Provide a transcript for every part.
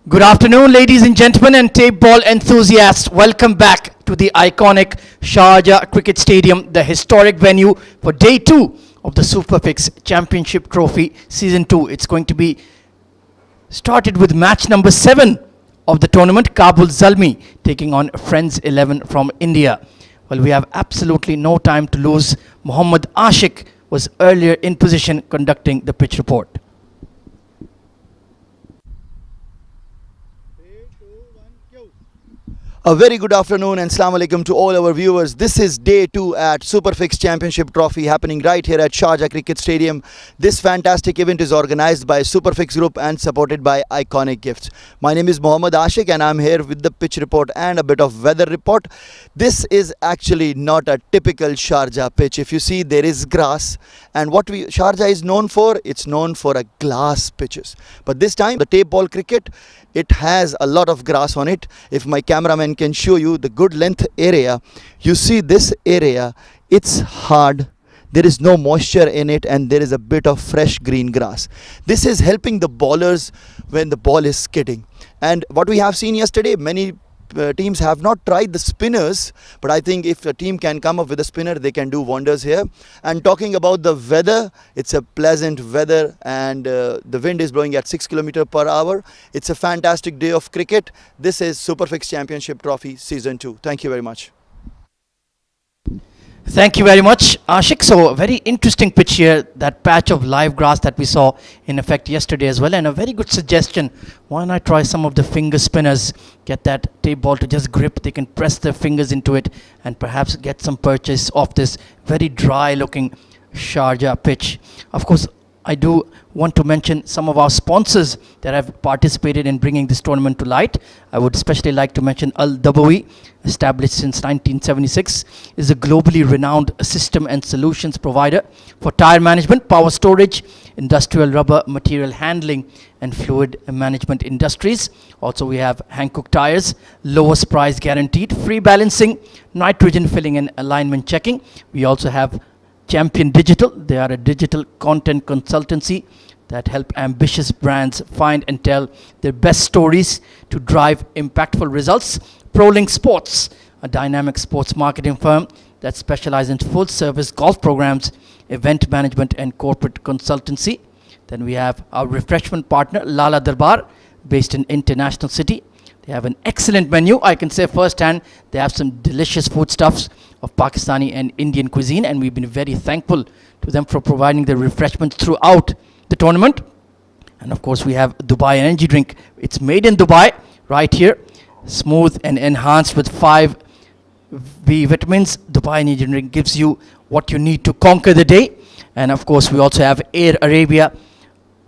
Good afternoon, ladies and gentlemen, and tape ball enthusiasts. Welcome back to the iconic Sharjah Cricket Stadium, the historic venue for Day 2 of the SuperFix Championship Trophy Season 2. It's going to be started with match number 7 of the tournament, Kabul Zalmi taking on Friends 11 from India. Well, we have absolutely no time to lose. Mohammad Ashik was earlier in position conducting the pitch report. A very good afternoon and Assalamu alaikum to all our viewers. This is day 2 at SuperFix Championship Trophy happening right here at Sharjah Cricket Stadium. This fantastic event is organized by SuperFix Group and supported by Iconic Gifts. My name is Mohammad Ashik and I'm here with the pitch report and a bit of weather report. This is actually not a typical Sharjah pitch. If you see, there is grass, and what Sharjah is known for, it's known for a glass pitches. But this time, the tape ball cricket, it has a lot of grass on it. If my cameraman can show you the good length area, you see this area, it's hard, there is no moisture in it, and there is a bit of fresh green grass. This is helping the bowlers when the ball is skidding. And what we have seen yesterday, many teams have not tried the spinners, but I think if a team can come up with a spinner, they can do wonders here. And talking about the weather, it's a pleasant weather, and the wind is blowing at 6 km/h. It's a fantastic day of cricket. This is SuperFix Championship Trophy Season 2. Thank you very much. Thank you very much, Ashik. So a very interesting pitch here, that patch of live grass that we saw in effect yesterday as well, and a very good suggestion. Why not try some of the finger spinners, get that tape ball to just grip, they can press their fingers into it and perhaps get some purchase of this very dry looking Sharjah pitch. Of course, I do want to mention some of our sponsors that have participated in bringing this tournament to light. I would especially like to mention Al-Dabawi, established since 1976, is a globally renowned system and solutions provider for tire management, power storage, industrial rubber material handling, and fluid management industries. Also, we have Hankook Tires, lowest price guaranteed, free balancing, nitrogen filling and alignment checking. We also have Champion Digital. They are a digital content consultancy that help ambitious brands find and tell their best stories to drive impactful results. ProLink Sports, a dynamic sports marketing firm that specializes in full service golf programs, event management and corporate consultancy. Then we have our refreshment partner, Lala Darbar, based in International City. They have an excellent menu. I can say firsthand, they have some delicious foodstuffs of Pakistani and Indian cuisine, and we've been very thankful to them for providing the refreshments throughout the tournament. And of course, we have Dubai Energy Drink. It's made in Dubai, right here, smooth and enhanced with 5 B vitamins. Dubai Energy Drink gives you what you need to conquer the day. And of course, we also have Air Arabia,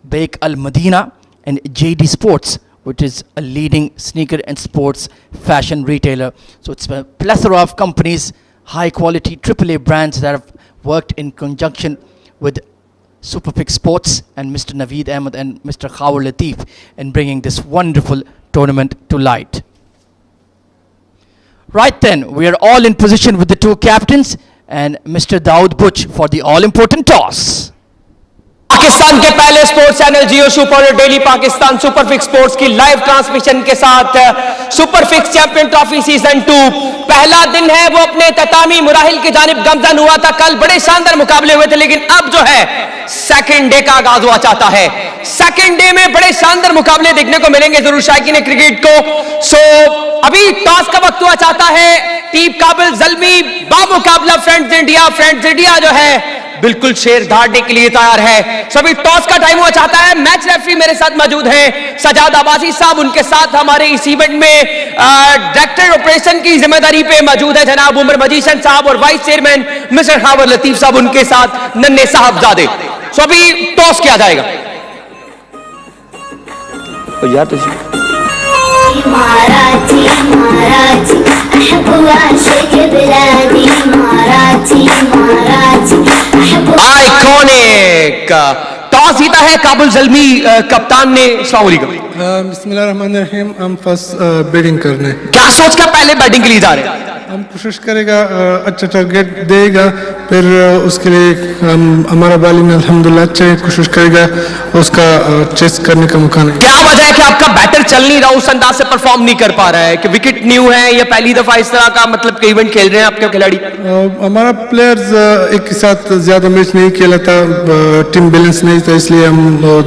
Bake Al Madina, and JD Sports, which is a leading sneaker and sports fashion retailer. So it's a plethora of companies, high quality AAA brands that have worked in conjunction with SuperFix Sports and Mr. Naveed Ahmed and Mr. Khawar Latif in bringing this wonderful tournament to light. Right then, we are all in position with the 2 captains and Mr. Daud Butch for the all-important toss. Pakistan के पहले sports channel जियो super और daily Pakistan सुपरफिक्स sports की live transmission के साथ सुपरफिक्स champion trophy season 2 पहला दिन है वो अपने ततामी मुराहिल की जानिब गमजन हुआ था। कल बड़े शानदार मुकाबले हुए थे, लेकिन अब जो है सेकंड डे का आगाज हुआ चाहता है। सेकंड डे में बड़े शानदार मुकाबले देखने को मिलेंगे जरूर शायकीन क्रिकेट को। सो अभी टॉस का वक्त हुआ चाहता है। टीम काबुल जल्मी बामुकाबला फ्रेंड्स इंडिया जो है बिल्कुल शेर धाड़ने के लिए तैयार है। सभी टॉस का टाइम हुआ चाहता है। मैच रेफरी मेरे साथ मौजूद हैं सजाद अब्बासी साहब, उनके साथ हमारे इस इवेंट में डायरेक्टर ऑपरेशन की जिम्मेदारी पे मौजूद है जनाब उमर मजीशन साहब, और vice chairman mister Khawar Latif साहब, उनके साथ नन्हे साहबजादे। सो अभी टॉस किया जाएगा। आइकॉनिक टॉस जीता है काबुल जल्मी कप्तान ने। अस्सलाम वालेकुम। बिस्मिल्लाहिर्रहमानिर्रहीम। हम फर्स्ट बैटिंग करने। क्या सोच कर पहले बैटिंग के लिए जा रहे हैं? हम कोशिश करेगा अच्छा टारगेट देगा, फिर उसके लिए हमारा बॉलिंग अल्हम्दुलिल्लाह अच्छा है, कोशिश करेगा उसका चेस करने का मौका नहीं। क्या वजह है कि आपका बैटर चल नहीं रहा, उस अंदाज से परफॉर्म नहीं कर पा रहा है? कि विकेट न्यू है या पहली दफा इस तरह का मतलब इवेंट खेल रहे हैं आपके खिलाड़ी? हमारा प्लेयर्स एक के साथ ज्यादा मैच नहीं खेला था, टीम बैलेंस नहीं था, इसलिए हम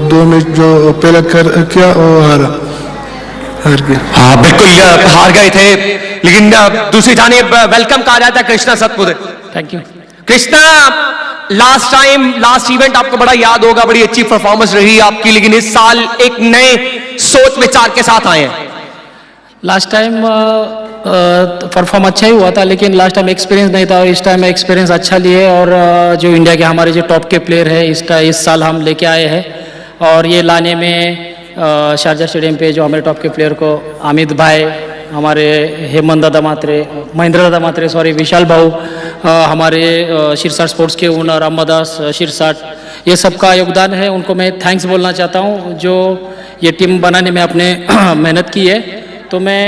2 मैच जो पहला किया वो हार गए। हाँ बिल्कुल हार गए थे, लेकिन दूसरी जानिब वेलकम कहा जाता है Krishna Satpure. Thank you Krishna. Last event आपको बड़ा याद होगा, बड़ी अच्छी परफॉर्मेंस रही आपकी, लेकिन इस साल एक नए सोच विचार के साथ आए हैं। लास्ट टाइम परफॉर्म अच्छा ही हुआ था, लेकिन लास्ट टाइम एक्सपीरियंस नहीं था, और इस टाइम एक्सपीरियंस अच्छा लिए, और जो इंडिया के हमारे जो टॉप के प्लेयर है इस साल हम लेके आए हैं, और ये लाने में शारजा स्टेडियम पे जो हमारे टॉप के प्लेयर को अमित भाई, हमारे महेंद्र दादा मात्रे सॉरी, विशाल भाऊ, हमारे शिरसाट स्पोर्ट्स के ओनर अम्मादास शिरसाट, ये सबका योगदान है, उनको मैं थैंक्स बोलना चाहता हूँ। जो ये टीम बनाने में आपने मेहनत की है, तो मैं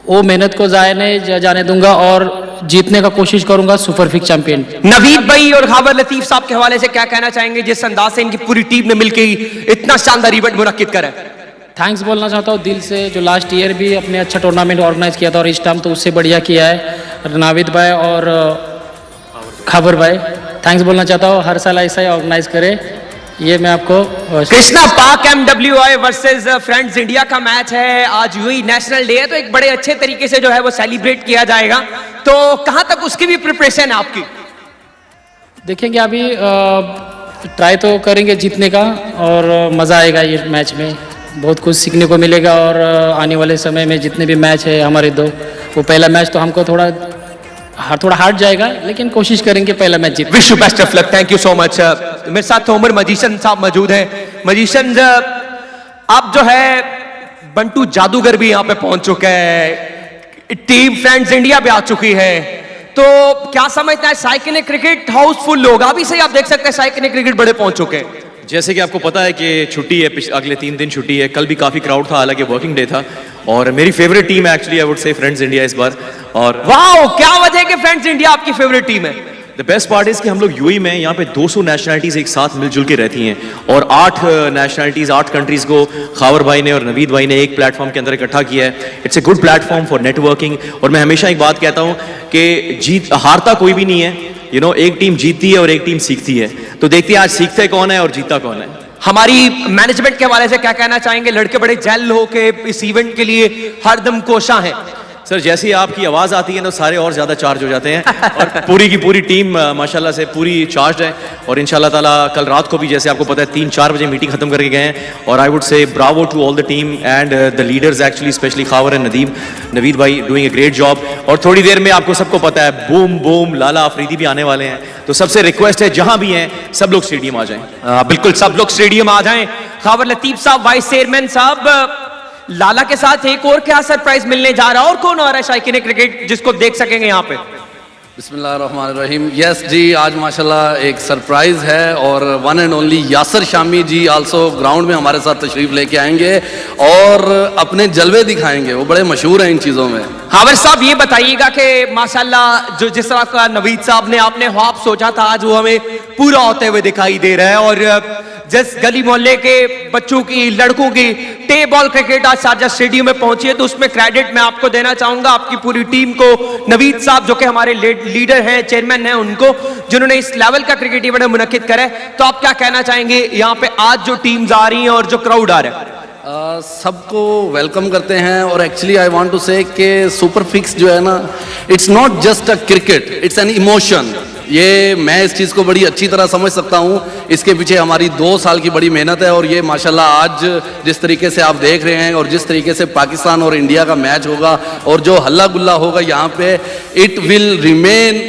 वो मेहनत को ज़ाया नहीं जाने दूंगा और जीतने का कोशिश करूंगा सुपरफिक्स चैंपियन। नवीद भाई और खाबर लतीफ साहब के हवाले से क्या कहना चाहेंगे, जिस अंदाज से इनकी पूरी टीम ने मिलकर इतना शानदार इवेंट मुनक्किद करा? थैंक्स बोलना चाहता हूँ दिल से, जो लास्ट ईयर भी अपने अच्छा टूर्नामेंट ऑर्गेनाइज किया था, और इस टाइम तो उससे बढ़िया किया है नाविद भाई और खाबर भाई। थैंक्स बोलना चाहता हूँ, हर साल ऐसा ही ऑर्गेनाइज करे, ये मैं आपको। कृष्णा, पाक MWI वर्सेस फ्रेंड्स इंडिया का मैच है, आज यूएई नेशनल डे है, तो एक बड़े अच्छे तरीके से जो है वो सेलिब्रेट किया जाएगा, तो कहां तक उसकी भी प्रिपरेशन है आपकी? देखेंगे, अभी ट्राई तो करेंगे जीतने का, और मज़ा आएगा ये मैच में, बहुत कुछ सीखने को मिलेगा, और आने वाले समय में जितने भी मैच है हमारे दो, वो पहला मैच तो हमको थोड़ा हार्ड जाएगा, लेकिन कोशिश करेंगे पहला match Jeet. Wish you best of luck, thank you so much. मेरे साथ उमर मजीशन साहब मौजूद हैं। मजीशन, आप जो है बंटू जादूगर भी यहाँ पे पहुंच चुका है, टीम फ्रेंड्स इंडिया भी आ चुकी है, तो क्या समझता है साइकिल क्रिकेट हाउसफुल होगा? अभी से आप देख सकते हैं साइकिल क्रिकेट बड़े पहुंच चुके हैं। जैसे कि आपको पता है कि छुट्टी है, अगले 3 दिन छुट्टी है, कल भी काफ़ी क्राउड था, हालांकि वर्किंग डे था, और मेरी फेवरेट टीम है एक्चुअली, आई वुड से फ्रेंड्स इंडिया इस बार। और वाओ, क्या वजह है कि फ्रेंड्स इंडिया आपकी फेवरेट टीम है? द बेस्ट पार्ट इज कि हम लोग यूएई में यहाँ पे 200 नेशनलिटीज़ एक साथ मिलजुल के रहती हैं, और 8 नेशनलिटीज़ 8 कंट्रीज़ को खावर भाई ने और नवीद भाई ने एक प्लेटफॉर्म के अंदर इकट्ठा किया है। It's a good platform for networking, और मैं हमेशा एक बात कहता हूँ कि हारता कोई भी नहीं है, एक टीम जीतती है और एक टीम सीखती है, तो देखते हैं आज सीखते कौन है और जीतता कौन है। हमारी मैनेजमेंट के हवाले से क्या कहना चाहेंगे? लड़के बड़े जेल हो के इस इवेंट के लिए हरदम कोशा हैं। सर, जैसे ही आपकी आवाज़ आती है तो सारे और ज़्यादा चार्ज हो जाते हैं, और पूरी की पूरी टीम माशाल्लाह से पूरी चार्ज है, और इंशाल्लाह ताला कल रात को भी जैसे आपको पता है 3-4 बजे मीटिंग खत्म करके गए हैं, और I would say bravo to all the team and the leaders actually, specially Khawar and Naveed भाई डूइंग ए ग्रेट जॉब। और थोड़ी देर में आपको सबको पता है बूम बूम लाला अफरीदी भी आने वाले हैं, तो सबसे रिक्वेस्ट है जहां भी हैं सब लोग स्टेडियम आ जाएं। बिल्कुल, सब लोग स्टेडियम आ जाएं। खावर लतीफ साहब, वाइस चेयरमैन साहब, लाला के साथ एक और क्या सरप्राइज मिलने जा रहा है, और कौन आ रहा है शायकीन क्रिकेट जिसको देख सकेंगे यहाँ पे? बिस्मिल्लाहिर्रहमानिर्रहीम। यस जी, आज माशाल्लाह एक सरप्राइज है, और one and only Yasir Shami ji also ground में हमारे साथ तशरीफ लेके आएंगे और अपने जलवे दिखाएंगे, वो बड़े मशहूर हैं इन चीज़ों में। हावर साहब, ये बताइएगा कि माशाल्लाह जो जिस तरह का नवीद साहब ने आपने ख्वाब सोचा था, आज वो हमें पूरा होते हुए दिखाई दे रहा है, और जिस गली मोहल्ले के बच्चों की, लड़कों की टे बॉल क्रिकेट आज शारजा स्टेडियम में पहुंची है, तो उसमें क्रेडिट मैं आपको देना चाहूंगा, आपकी पूरी टीम को, नवीद साहब जो कि हमारे लीडर हैं, चेयरमैन हैं, उनको, जिन्होंने इस लेवल का क्रिकेट इवेंट मुनक्किद करा है। तो आप क्या कहना चाहेंगे यहाँ पे आज जो टीम्स आ रही हैं और जो क्राउड आ रहा है? सबको वेलकम करते हैं, और एक्चुअली आई वांट टू से कि सुपरफिक्स जो है ना, it's not just a cricket, it's an emotion. ये मैं इस चीज़ को बड़ी अच्छी तरह समझ सकता हूँ, इसके पीछे हमारी 2 साल की बड़ी मेहनत है, और ये माशाल्लाह आज जिस तरीके से आप देख रहे हैं, और जिस तरीके से पाकिस्तान और इंडिया का मैच होगा, और जो हल्ला गुल्ला होगा यहाँ पे, it will remain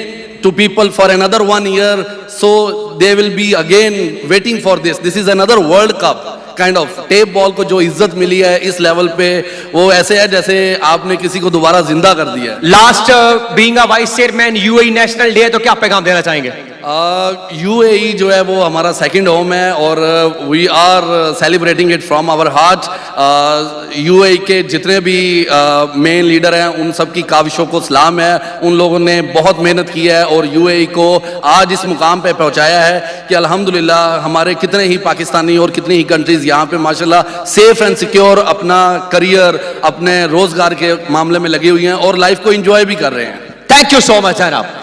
to people for another 1 year, so they will be again waiting for this is another world cup kind of. Tape ball को जो इज्जत मिली है इस लेवल पे, वो ऐसे है जैसे आपने किसी को दोबारा जिंदा कर दिया है। Last being a vice chairman, UAE national day, तो क्या पैगाम देना चाहेंगे? यूएई जो है वो हमारा सेकंड होम है और we are celebrating it from our heart. UAE के जितने भी मेन लीडर हैं उन सब की काविशों को सलाम है। उन लोगों ने बहुत मेहनत की है और यूएई को आज इस मुकाम पे पहुंचाया है कि अल्हम्दुलिल्लाह हमारे कितने ही पाकिस्तानी और कितनी ही कंट्रीज यहाँ पे माशाल्लाह सेफ एंड सिक्योर अपना करियर अपने रोजगार के मामले में लगी हुई हैं और लाइफ को एंजॉय भी कर रहे हैं। थैंक यू सो मच जनाब।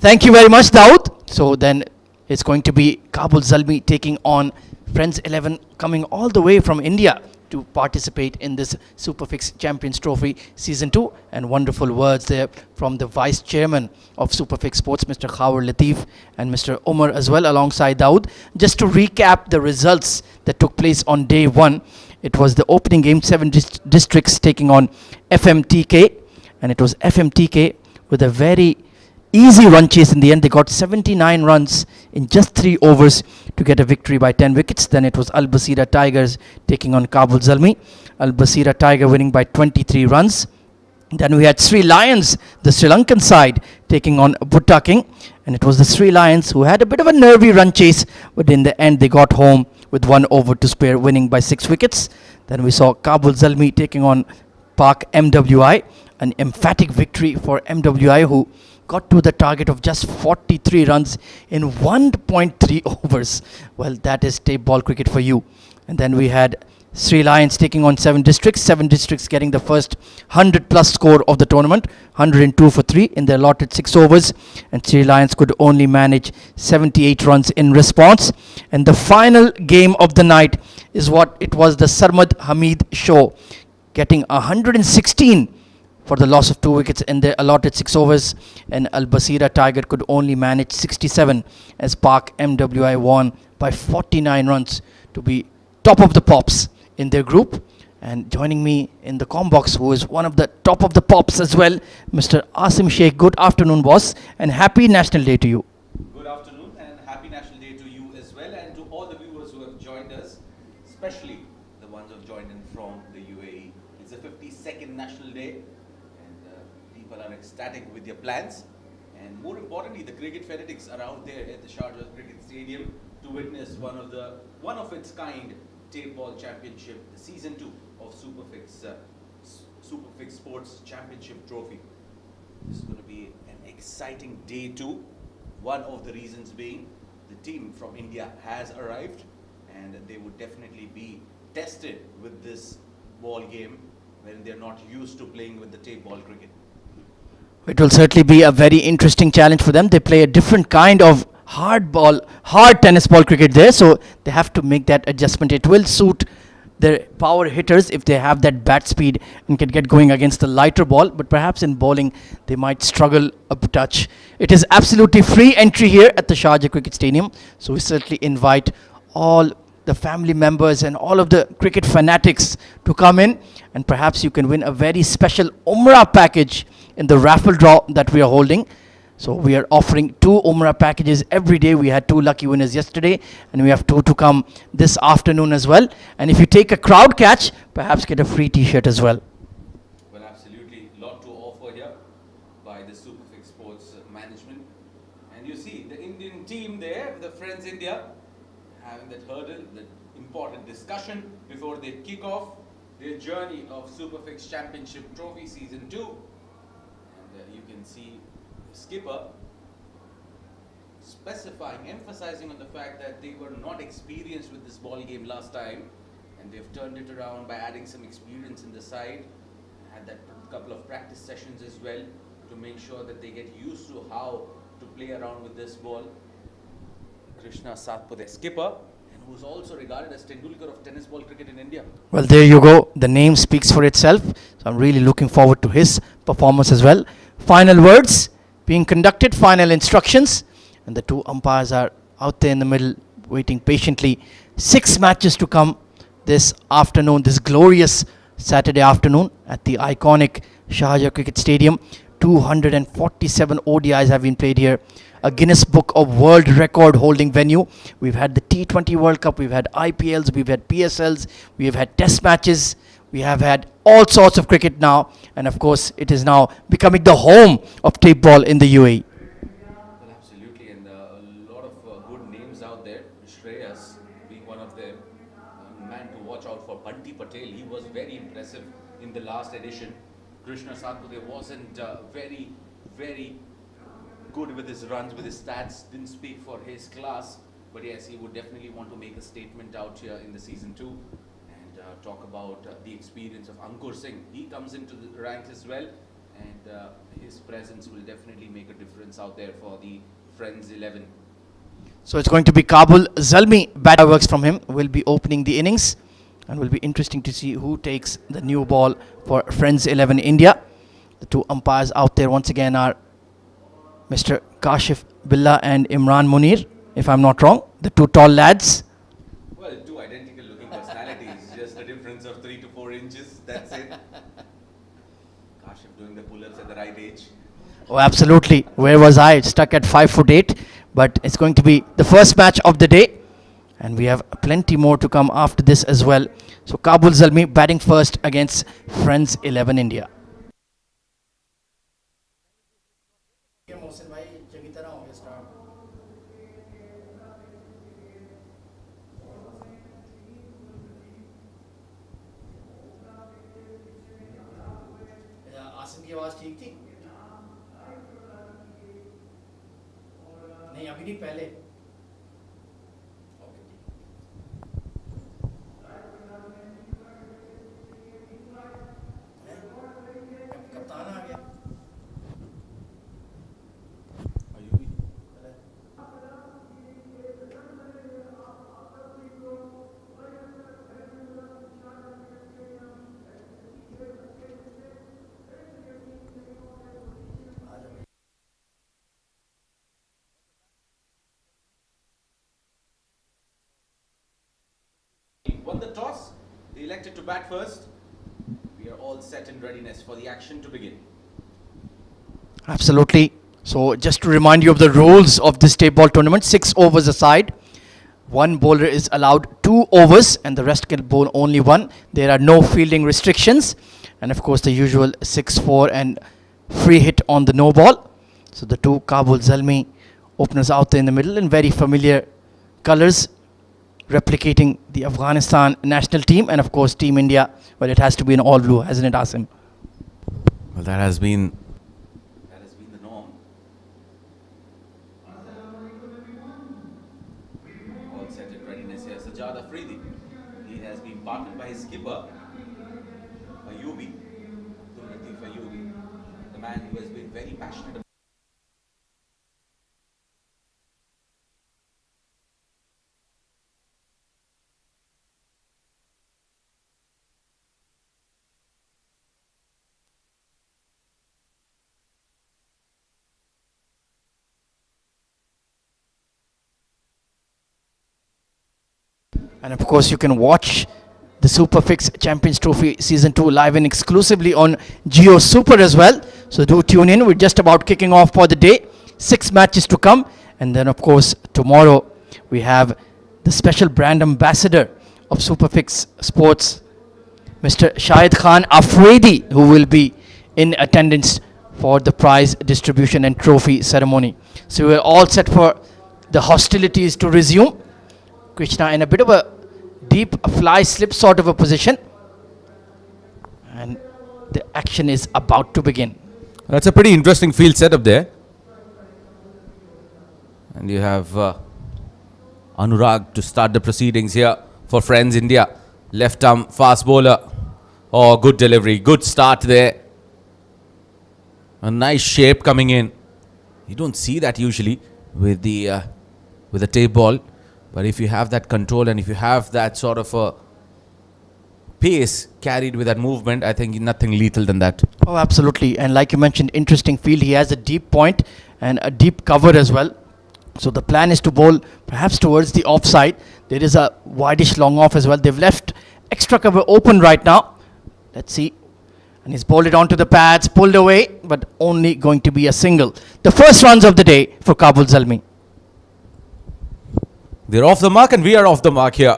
Thank you very much, Daud. So then it's going to be Kabul Zalmi taking on Friends 11 coming all the way from India to participate in this SuperFix Champions Trophy Season 2. And wonderful words there from the Vice Chairman of SuperFix Sports, Mr. Khawar Latif, and Mr. Umar as well alongside Daud. Just to recap the results that took place on day one, it was the opening game, 7 districts taking on FMTK, and it was FMTK with a very easy run chase in the end. They got 79 runs in just 3 overs to get a victory by 10 wickets. Then it was Al Basira Tigers taking on Kabul Zalmi. Al Basira Tiger winning by 23 runs. Then we had Sri Lions, the Sri Lankan side, taking on Bhutta King. And it was the Sri Lions who had a bit of a nervy run chase, but in the end they got home with 1 over to spare, winning by 6 wickets. Then we saw Kabul Zalmi taking on Pak MWI. An emphatic victory for MWI, who got to the target of just 43 runs in 1.3 overs. Well, that is tape ball cricket for you. And then we had Sri Lions taking on 7 districts getting the first 100 plus score of the tournament, 102 for 3 in the allotted 6 overs, and Sri Lions could only manage 78 runs in response. And the final game of the night is what it was, the Sarmad Hamid show, getting 116 for the loss of 2 wickets in the allotted 6 overs, and Al Basira Tiger could only manage 67 as Pak MWI won by 49 runs to be top of the pops in their group. And joining me in the comm box, who is one of the top of the pops as well, Mr. Asim Sheikh. Good afternoon, boss, and happy National Day to you. Good afternoon and happy National Day to you as well, and to all the viewers who have joined us, especially the ones who have joined in from the UAE. It's the 52nd National Day. People are ecstatic with their plans, and more importantly, the cricket fanatics are out there at the Sharjah Cricket Stadium to witness one of its kind tape ball championship, the season 2 of SuperFix Sports Championship Trophy. This is going to be an exciting day 2. One of the reasons being the team from India has arrived, and they would definitely be tested with this ball game when they're not used to playing with the tape ball cricket. It will certainly be a very interesting challenge for them. They play a different kind of hard tennis ball cricket there, so they have to make that adjustment. It will suit their power hitters if they have that bat speed and can get going against the lighter ball, but perhaps in bowling they might struggle a touch. It is absolutely free entry here at the Sharjah Cricket Stadium, so we certainly invite all the family members and all of the cricket fanatics to come in, and perhaps you can win a very special Umrah package in the raffle draw that we are holding. So we are offering 2 Umrah packages every day. We had 2 lucky winners yesterday, and we have 2 to come this afternoon as well. And if you take a crowd catch, perhaps get a free t-shirt as well. Well, absolutely, a lot to offer here by the SuperFix Sports management. And you see the Indian team there, the Friends India, having that hurdle, that important discussion before they kick off their journey of SuperFix Championship Trophy Season 2. And you can see the skipper specifying, emphasizing on the fact that they were not experienced with this ball game last time, and they've turned it around by adding some experience in the side. Had that couple of practice sessions as well to make sure that they get used to how to play around with this ball. Krishna Satpade, skipper, and who's also regarded as Tendulkar of tennis ball cricket in India. Well, there you go. The name speaks for itself. So I'm really looking forward to his performance as well. Final words being conducted, final instructions, and the 2 umpires are out there in the middle waiting patiently. 6 matches to come this afternoon, this glorious Saturday afternoon at the iconic Sharjah Cricket Stadium. 247 ODIs have been played here. A Guinness Book of World Record holding venue. We've had the T20 World Cup, we've had IPLs, we've had PSLs, we've had test matches, we have had all sorts of cricket now, and of course it is now becoming the home of tape ball in the UAE. Well, absolutely, and a lot of good names out there. Shreyas being one of them. A man to watch out for. Bunty Patel, he was very impressive in the last edition. Krishna Satpute wasn't very good with his runs, with his stats, didn't speak for his class, but yes, he would definitely want to make a statement out here in the season 2 and talk about the experience of Ankur Singh. He comes into the ranks as well, and his presence will definitely make a difference out there for the Friends 11. So it's going to be Kabul Zalmi, batter works from him, will be opening the innings, and will be interesting to see who takes the new ball for Friends 11 India. The two umpires out there once again are Mr. Kashif Billah and Imran Munir, if I'm not wrong, the two tall lads. Well, two identical looking personalities, just a difference of 3 to 4 inches, that's it. Kashif doing the pull-ups at the right age. Oh, absolutely. Where was I? Stuck at 5'8", but it's going to be the first match of the day, and we have plenty more to come after this as well. So Kabul Zalmi batting first against Friends 11 India. Asim की आवाज ठीक थी नहीं अभी नहीं पहले कप्तान आ गया Won the toss, they elected to bat first. We are all set in readiness for the action to begin. Absolutely. So just to remind you of the rules of this tape ball tournament, 6 overs aside. One bowler is allowed 2 overs and the rest can bowl only 1. There are no fielding restrictions. And of course the usual 6-4 and free hit on the no ball. So the two Kabul Zalmi openers out there in the middle in very familiar colours, replicating the Afghanistan national team and of course Team India, well, it has to be in all blue, hasn't it, Asim? Well, that has been the norm. All set in readiness here. Sajjad Afridi. He has been partnered by his skipper, Ayubi, Latif Ayubi, the man who has been very passionate about. And of course you can watch the SuperFix Champions Trophy Season 2 live and exclusively on Jio Super as well. So do tune in. We're just about kicking off for the day. 6 matches to come. And then of course tomorrow we have the special brand ambassador of SuperFix Sports, Mr. Shahid Khan Afridi, who will be in attendance for the prize distribution and trophy ceremony. So we're all set for the hostilities to resume. Krishna in a bit of a deep fly slip sort of a position, and the action is about to begin. That's a pretty interesting field setup there. And you have Anurag to start the proceedings here for Friends India. Left arm fast bowler. Oh, good delivery, good start there. A nice shape coming in. You don't see that usually with the tape ball. But if you have that control and if you have that sort of a pace carried with that movement, I think nothing lethal than that. Oh, absolutely. And like you mentioned, interesting field. He has a deep point and a deep cover as well. So the plan is to bowl perhaps towards the offside. There is a wideish long off as well. They've left extra cover open right now. Let's see. And he's bowled it onto the pads, pulled away, but only going to be a single. The first runs of the day for Kabul Zalmi. They're off the mark and we are off the mark here.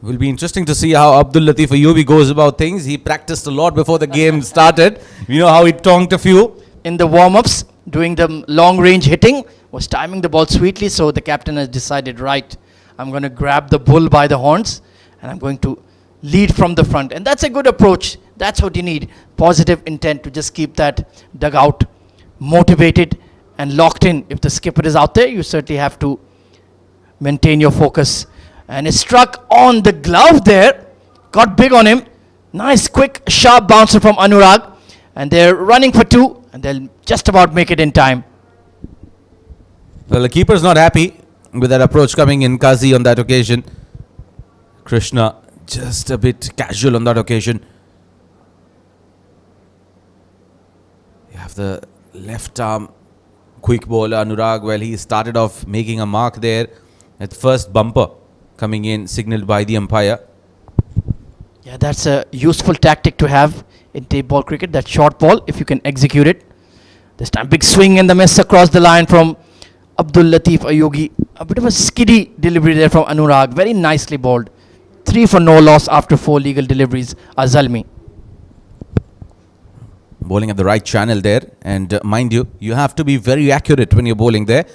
Will be interesting to see how Abdul Latif Ayubi goes about things. He practiced a lot before the game started. We know how he tonked a few. In the warm-ups, doing the long-range hitting, was timing the ball sweetly, so the captain has decided, right, I'm going to grab the bull by the horns and I'm going to lead from the front. And that's a good approach. That's what you need. Positive intent to just keep that dugout motivated and locked in. If the skipper is out there, you certainly have to maintain your focus. And it struck on the glove there. Got big on him. Nice, quick, sharp bouncer from Anurag. And they're running for two. And they'll just about make it in time. Well, the keeper's not happy with that approach coming in, Kazi, on that occasion. Krishna just a bit casual on that occasion. You have the left arm quick bowler Anurag. Well, he started off making a mark there at first bumper coming in, signaled by the umpire. Yeah, that's a useful tactic to have in tape ball cricket, that short ball, if you can execute it. This time, big swing and the miss across the line from Abdul Latif Ayubi. A bit of a skiddy delivery there from Anurag. Very nicely bowled. 3 for no loss after 4 legal deliveries. Zalmi. Bowling at the right channel there. And mind you, you have to be very accurate when you're bowling there.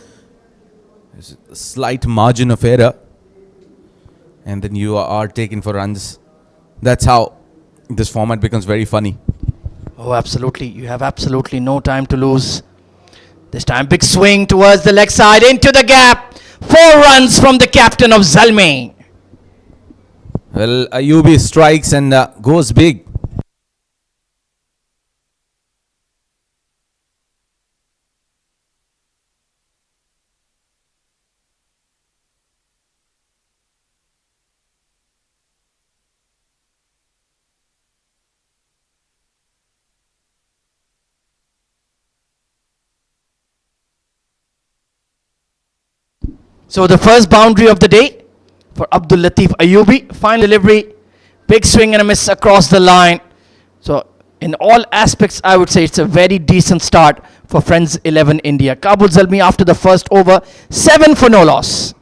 There's a slight margin of error. And then you are taken for runs. That's how this format becomes very funny. Oh, absolutely. You have absolutely no time to lose. This time, big swing towards the leg side, into the gap. 4 runs from the captain of Zalmi. Well, Ayubi strikes and goes big. So the first boundary of the day for Abdul Latif Ayubi. Final delivery, big swing and a miss across the line. So in all aspects, I would say it's a very decent start for Friends 11 India. Kabul Zalmi after the first over, 7 for no loss.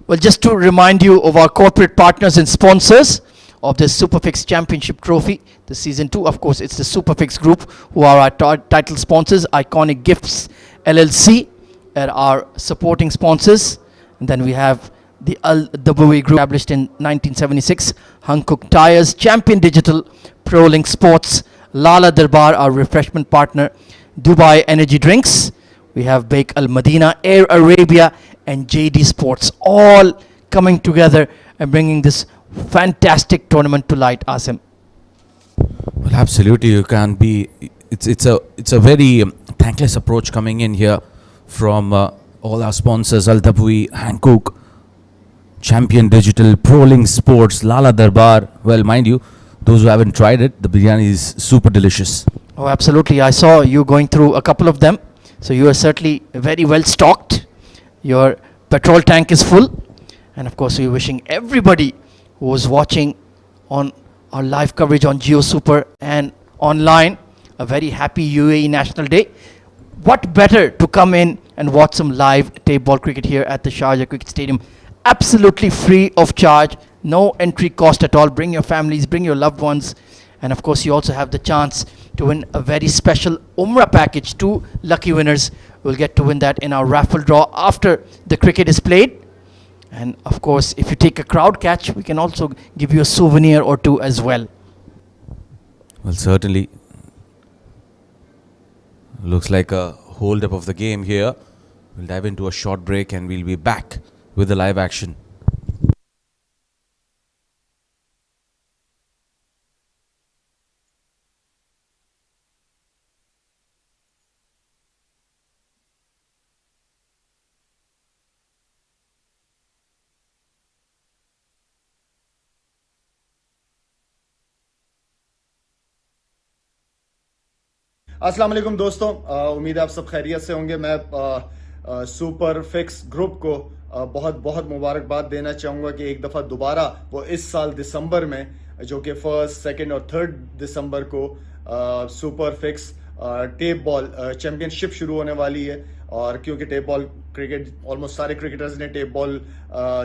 Well, just to remind you of our corporate partners and sponsors of the SuperFix Championship Trophy, the Season 2, of course, it's the SuperFix Group who are our title sponsors. Iconic Gifts LLC are our supporting sponsors. And then we have the Al-Dabawi Group, established in 1976. Hankook Tires, Champion Digital, ProLink Sports, Lala Darbar, our refreshment partner, Dubai Energy Drinks. We have Bake Al Madina, Air Arabia, and JD Sports, all coming together and bringing this fantastic tournament to light, Asim. Well, absolutely, you can't be. It's a very thankless approach coming in here from all our sponsors: Al Dabui, Hankook, Champion Digital, ProLink Sports, Lala Darbar. Well, mind you, those who haven't tried it, the biryani is super delicious. Oh, absolutely. I saw you going through a couple of them, so you are certainly very well stocked. Your petrol tank is full, and of course we're wishing everybody who was watching on our live coverage on Geo Super and online a very happy UAE National Day. What better to come in and watch some live tape ball cricket here at the Sharjah Cricket Stadium, absolutely free of charge, no entry cost at all. Bring your families, bring your loved ones, and of course you also have the chance to win a very special Umrah package. 2 lucky winners will get to win that in our raffle draw after the cricket is played. And of course, if you take a crowd catch, we can also give you a souvenir or 2 as well. Well, certainly looks like a hold up of the game here. We'll dive into a short break and we'll be back with the live action. अस्सलाम वालेकुम दोस्तों, उम्मीद है आप सब खैरियत से होंगे। मैं सुपर फिक्स ग्रुप को बहुत बहुत मुबारकबाद देना चाहूँगा कि एक दफ़ा दोबारा वो इस साल दिसंबर में, जो कि 1, 2 और 3 दिसंबर को super fix tape ball championship शुरू होने वाली है। और क्योंकि टेप बॉल क्रिकेट, ऑलमोस्ट सारे क्रिकेटर्स ने टेप बॉल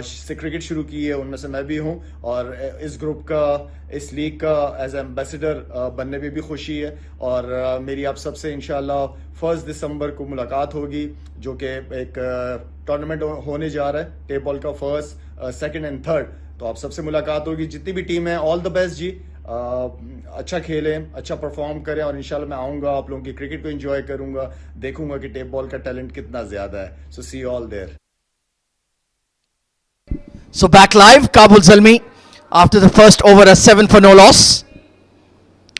से क्रिकेट शुरू की है, उनमें से मैं भी हूं। और इस ग्रुप का, इस लीग का एज एम्बेसडर बनने में भी खुशी है। और मेरी आप सबसे इंशाल्लाह 1 दिसंबर को मुलाकात होगी, जो कि एक टूर्नामेंट होने जा रहा है टेप बॉल का, 1, 2 एंड 3। तो आप सबसे मुलाकात होगी। जितनी भी टीम है, ऑल द बेस्ट जी। अच्छा खेलें, अच्छा परफॉर्म करें, और इंशाल्लाह मैं आऊँगा, आप लोगों की क्रिकेट को एंजॉय करूँगा, देखूंगा कि टेप बॉल का टैलेंट कितना ज़्यादा है। So see you all there. So back live, Kabul Zalmi, after the first over, a 7 for no loss.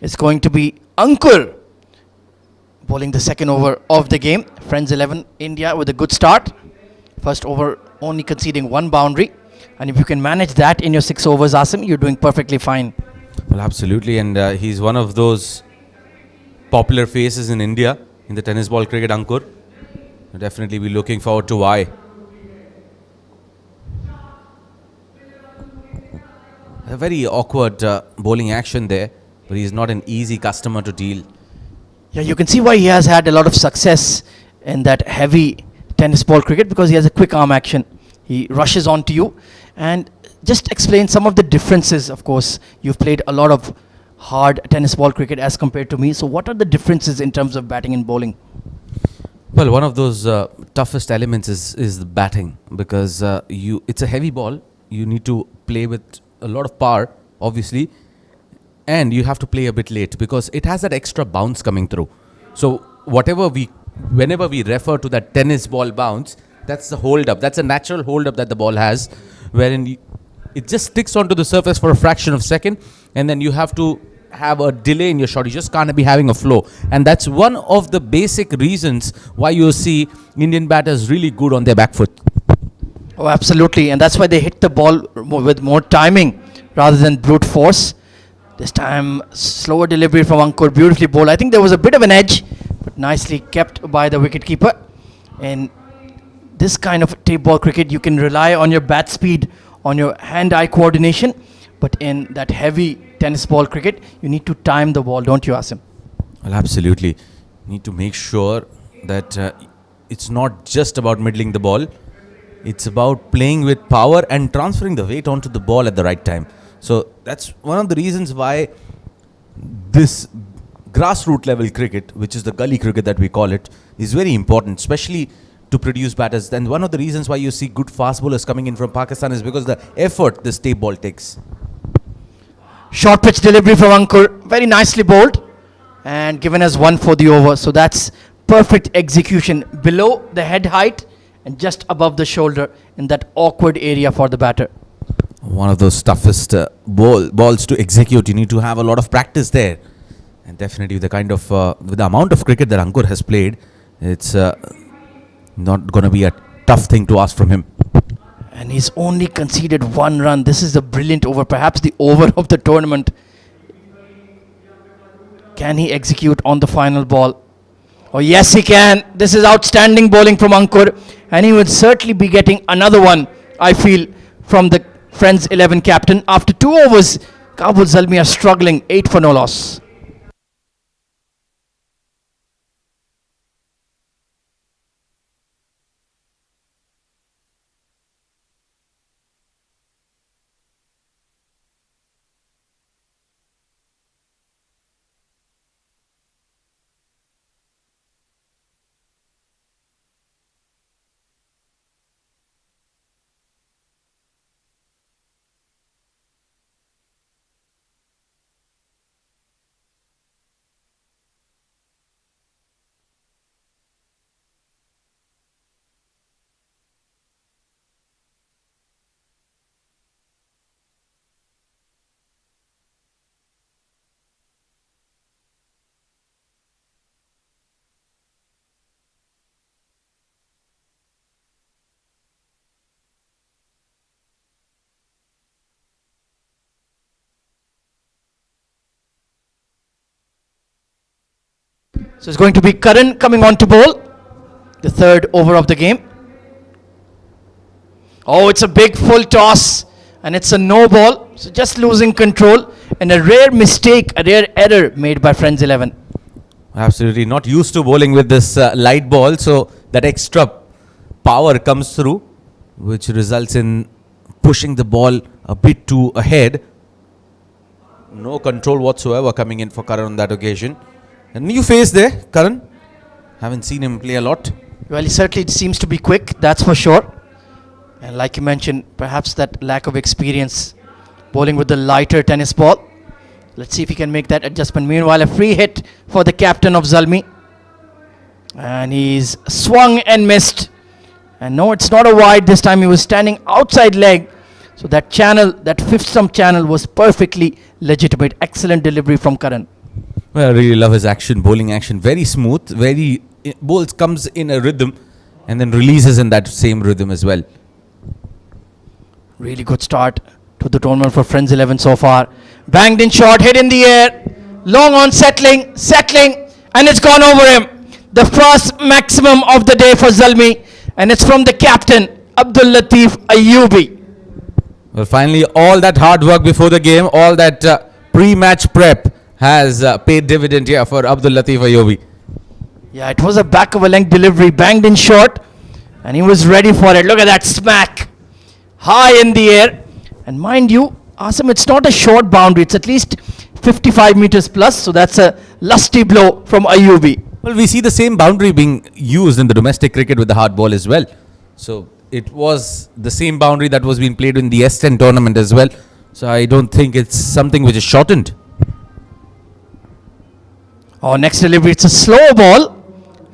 It's going to be Ankur bowling the second over of the game. Friends 11, India with a good start. First over only conceding 1 boundary. And if you can manage that in your 6 overs, Asim, you're doing perfectly fine. Well, absolutely, and he's one of those popular faces in India in the tennis ball cricket, Ankur. We'll definitely be looking forward to why. A very awkward bowling action there, but he's not an easy customer to deal. Yeah, you can see why he has had a lot of success in that heavy tennis ball cricket, because he has a quick arm action. He rushes onto you. And just explain some of the differences. Of course, you've played a lot of hard tennis ball cricket as compared to me. So what are the differences in terms of batting and bowling? Well, one of those toughest elements is the batting, because it's a heavy ball. You need to play with a lot of power, obviously, and you have to play a bit late because it has that extra bounce coming through. So whenever we refer to that tennis ball bounce, that's the hold up. That's a natural hold up that the ball has, wherein it just sticks onto the surface for a fraction of a second, and then you have to have a delay in your shot. You just can't be having a flow, and that's one of the basic reasons why you see Indian batters really good on their back foot. Oh, absolutely, and that's why they hit the ball with more timing rather than brute force. This time, slower delivery from Ankur, beautifully bowled. I think there was a bit of an edge, but nicely kept by the wicketkeeper. And this kind of tape ball cricket, you can rely on your bat speed, on your hand-eye coordination, but in that heavy tennis ball cricket, you need to time the ball, don't you, Asim? Well, absolutely. You need to make sure that it's not just about middling the ball. It's about playing with power and transferring the weight onto the ball at the right time. So that's one of the reasons why this grassroots level cricket, which is the gully cricket that we call it, is very important, especially to produce batters. And one of the reasons why you see good fast bowlers coming in from Pakistan is because the effort this tape ball takes. Short pitch delivery from Ankur, very nicely bowled and given as 1 for the over. So that's perfect execution below the head height and just above the shoulder in that awkward area for the batter. One of those toughest balls to execute. You need to have a lot of practice there. And definitely with the amount of cricket that Ankur has played, it's not going to be a tough thing to ask from him. And he's only conceded 1 run. This is a brilliant over, perhaps the over of the tournament. Can he execute on the final ball? Oh yes, he can. This is outstanding bowling from Ankur, and he would certainly be getting another one, I feel, from the Friends 11 captain. After 2 overs, Kabul Zalmi are struggling, 8 for no loss. So it's going to be Karan coming on to bowl. The third over of the game. Oh, it's a big full toss. And it's a no ball. So just losing control. And a rare mistake, a rare error made by Friends 11. Absolutely not used to bowling with this light ball, so that extra power comes through, which results in pushing the ball a bit too ahead. No control whatsoever coming in for Karan on that occasion. A new face there, Karan. Haven't seen him play a lot. Well, he certainly seems to be quick, that's for sure. And like you mentioned, perhaps that lack of experience bowling with the lighter tennis ball. Let's see if he can make that adjustment. Meanwhile, a free hit for the captain of Zalmi. And he's swung and missed. And no, it's not a wide this time. He was standing outside leg. So that channel, that fifth stump channel was perfectly legitimate. Excellent delivery from Karan. Well, I really love his action, bowling action. Very smooth, very bowls comes in a rhythm and then releases in that same rhythm as well. Really good start to the tournament for Friends 11 so far. Banged in short, hit in the air. Long on settling, and it's gone over him. The first maximum of the day for Zalmi, and it's from the captain, Abdul Latif Ayubi. Well, finally, all that hard work before the game, all that pre-match prep has paid dividend here for Abdul Latif Ayubi. Yeah, it was a back of a length delivery, banged in short, and he was ready for it. Look at that smack. High in the air. And mind you, Asim, it's not a short boundary. It's at least 55 meters plus. So that's a lusty blow from Ayubi. Well, we see the same boundary being used in the domestic cricket with the hard ball as well. So it was the same boundary that was being played in the S10 tournament as well. So I don't think it's something which is shortened. Oh, next delivery, it's a slow ball.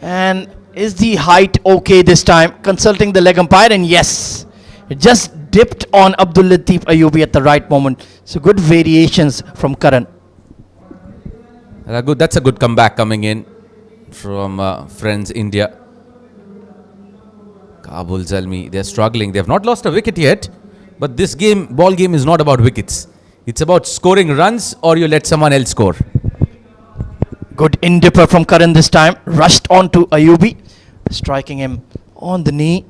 And is the height okay this time? Consulting the leg umpire, and yes, it just dipped on Abdul Latif Ayubi at the right moment. So good variations from Karan. That's a good comeback coming in from Friends India. Kabul Zalmi, they're struggling. They have not lost a wicket yet. But this ball game is not about wickets. It's about scoring runs or you let someone else score. Good in-dipper from Karan this time. Rushed on to Ayubi, striking him on the knee.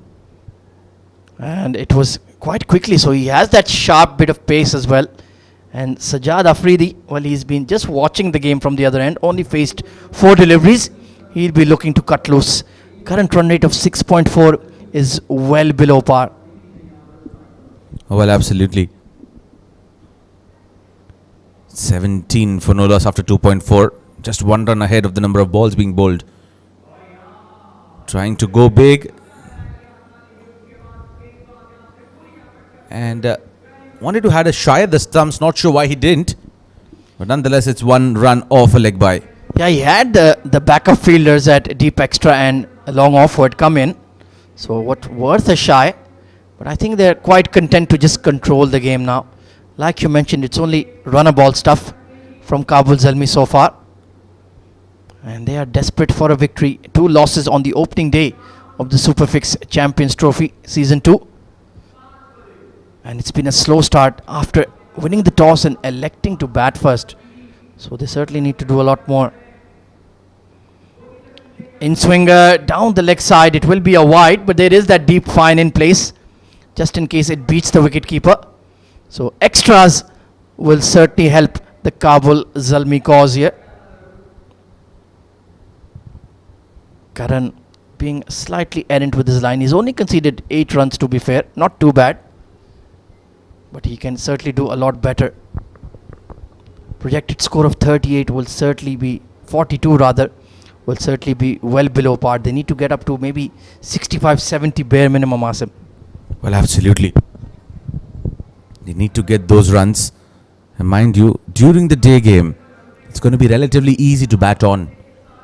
And it was quite quickly, so he has that sharp bit of pace as well. And Sajjad Afridi, well, he's been just watching the game from the other end, only faced 4 deliveries. He'll be looking to cut loose. Current run rate of 6.4 is well below par. Oh, well, absolutely. 17 for no loss after 2.4. Just 1 run ahead of the number of balls being bowled. Trying to go big. And wanted to had a shy at the stumps, not sure why he didn't. But nonetheless, it's 1 run off a leg by. Yeah, he had the backup fielders at deep extra and a long off who had come in. So what worth a shy. But I think they're quite content to just control the game now. Like you mentioned, it's only runner ball stuff from Kabul Zalmi so far. And they are desperate for a victory. 2 losses on the opening day of the SuperFix Champions Trophy Season 2. And it's been a slow start after winning the toss and electing to bat first. So they certainly need to do a lot more. In swinger down the leg side, it will be a wide, but there is that deep fine in place just in case it beats the wicketkeeper. So extras will certainly help the Kabul Zalmi cause here. Karan being slightly errant with his line. He's only conceded 8 runs to be fair, not too bad. But he can certainly do a lot better. Projected score of 38 will certainly be 42 rather, will certainly be well below par. They need to get up to maybe 65-70 bare minimum, Asim. Well, absolutely. They need to get those runs. And mind you, during the day game, it's going to be relatively easy to bat on.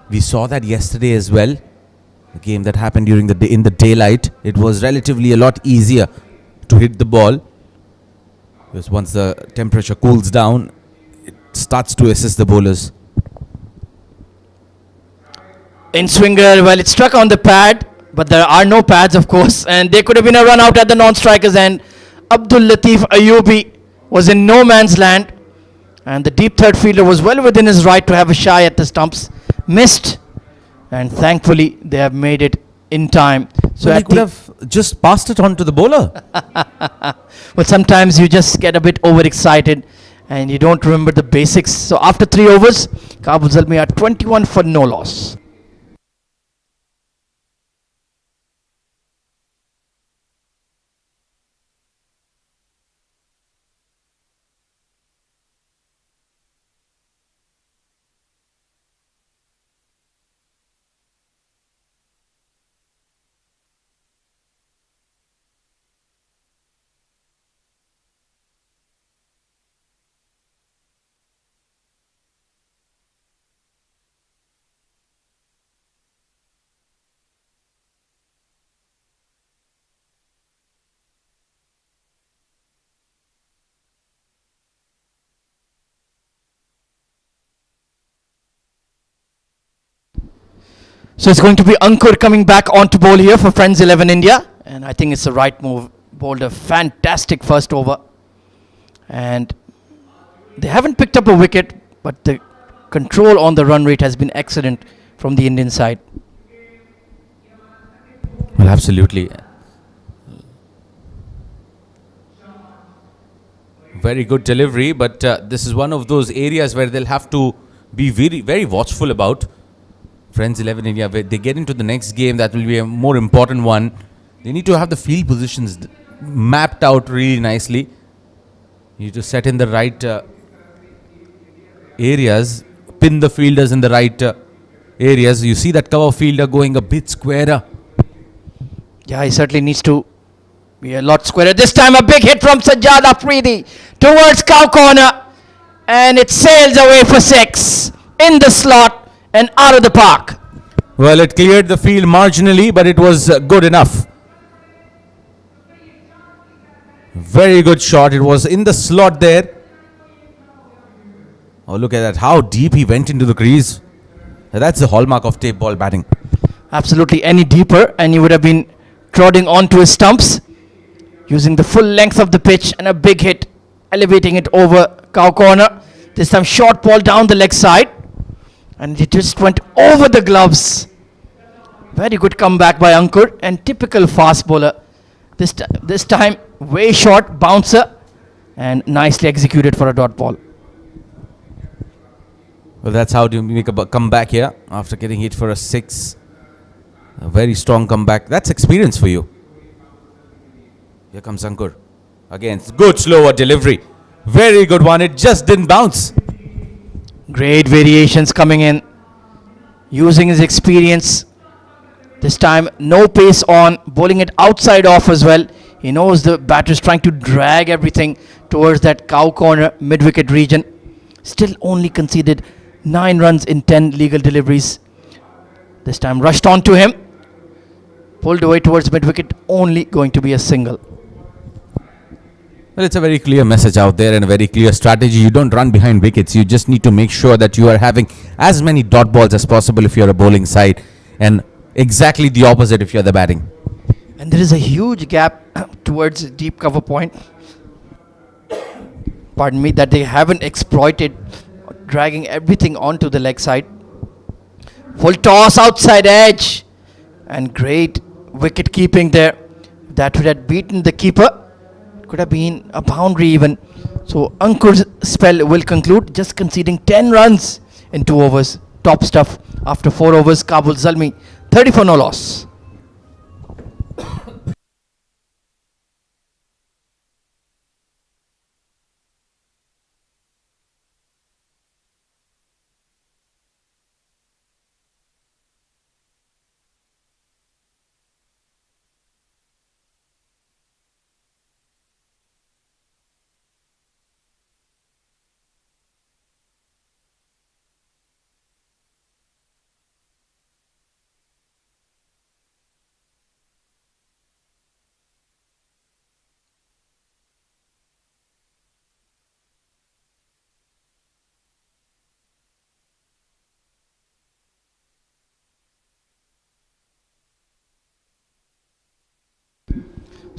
We saw that yesterday as well. The game that happened during the day, in the daylight, it was relatively a lot easier to hit the ball. Because once the temperature cools down, it starts to assist the bowlers. In swinger, well, it struck on the pad, but there are no pads, of course, and there could have been a run out at the non-strikers end. Abdul Latif Ayubi was in no man's land, and the deep third fielder was well within his right to have a shy at the stumps. Missed, and thankfully they have made it in time. So he could have just passed it on to the bowler. Well, sometimes you just get a bit overexcited and you don't remember the basics. So after 3 overs, Kabul Zalmi are 21 for no loss. So it's going to be Ankur coming back onto bowl here for Friends 11 India. And I think it's the right move. Bowled a fantastic first over. And they haven't picked up a wicket, but the control on the run rate has been excellent from the Indian side. Well, absolutely. Very good delivery, but this is one of those areas where they'll have to be very, very watchful about. Friends 11 India, where they get into the next game, that will be a more important one. They need to have the field positions mapped out really nicely. You need to set in the right areas, pin the fielders in the right areas. You see that cover fielder going a bit squarer. Yeah, he certainly needs to be a lot squarer. This time a big hit from Sharjah Afridi towards cow corner. And it sails away for 6 in the slot and out of the park. Well, it cleared the field marginally, but it was good enough. Very good shot. It was in the slot there. Oh, look at that. How deep he went into the crease. That's the hallmark of tape ball batting. Absolutely, any deeper and he would have been trotting onto his stumps, using the full length of the pitch, and a big hit, elevating it over cow corner. This time short ball down the leg side, and it just went over the gloves. Very good comeback by Ankur, and typical fast bowler. This time way short bouncer, and nicely executed for a dot ball. Well, that's how you make a comeback here after getting hit for a 6. A very strong comeback. That's experience for you. Here comes Ankur. Again, good slower delivery. Very good one. It just didn't bounce. Great variations coming in, using his experience. This time no pace on, bowling it outside off as well. He knows the batter is trying to drag everything towards that cow corner mid-wicket region. Still only conceded 9 runs in 10 legal deliveries. This time rushed on to him, pulled away towards mid-wicket, only going to be a single. Well, it's a very clear message out there and a very clear strategy. You don't run behind wickets. You just need to make sure that you are having as many dot balls as possible if you're a bowling side, and exactly the opposite if you're the batting. And there is a huge gap towards deep cover point, pardon me, that they haven't exploited, dragging everything onto the leg side. Full toss outside edge, and great wicket keeping there. That would have beaten the keeper. Could have been a boundary even. So Ankur's spell will conclude, just conceding 10 runs in 2 overs. Top stuff after 4 overs. Kabul Zalmi 30 for no loss.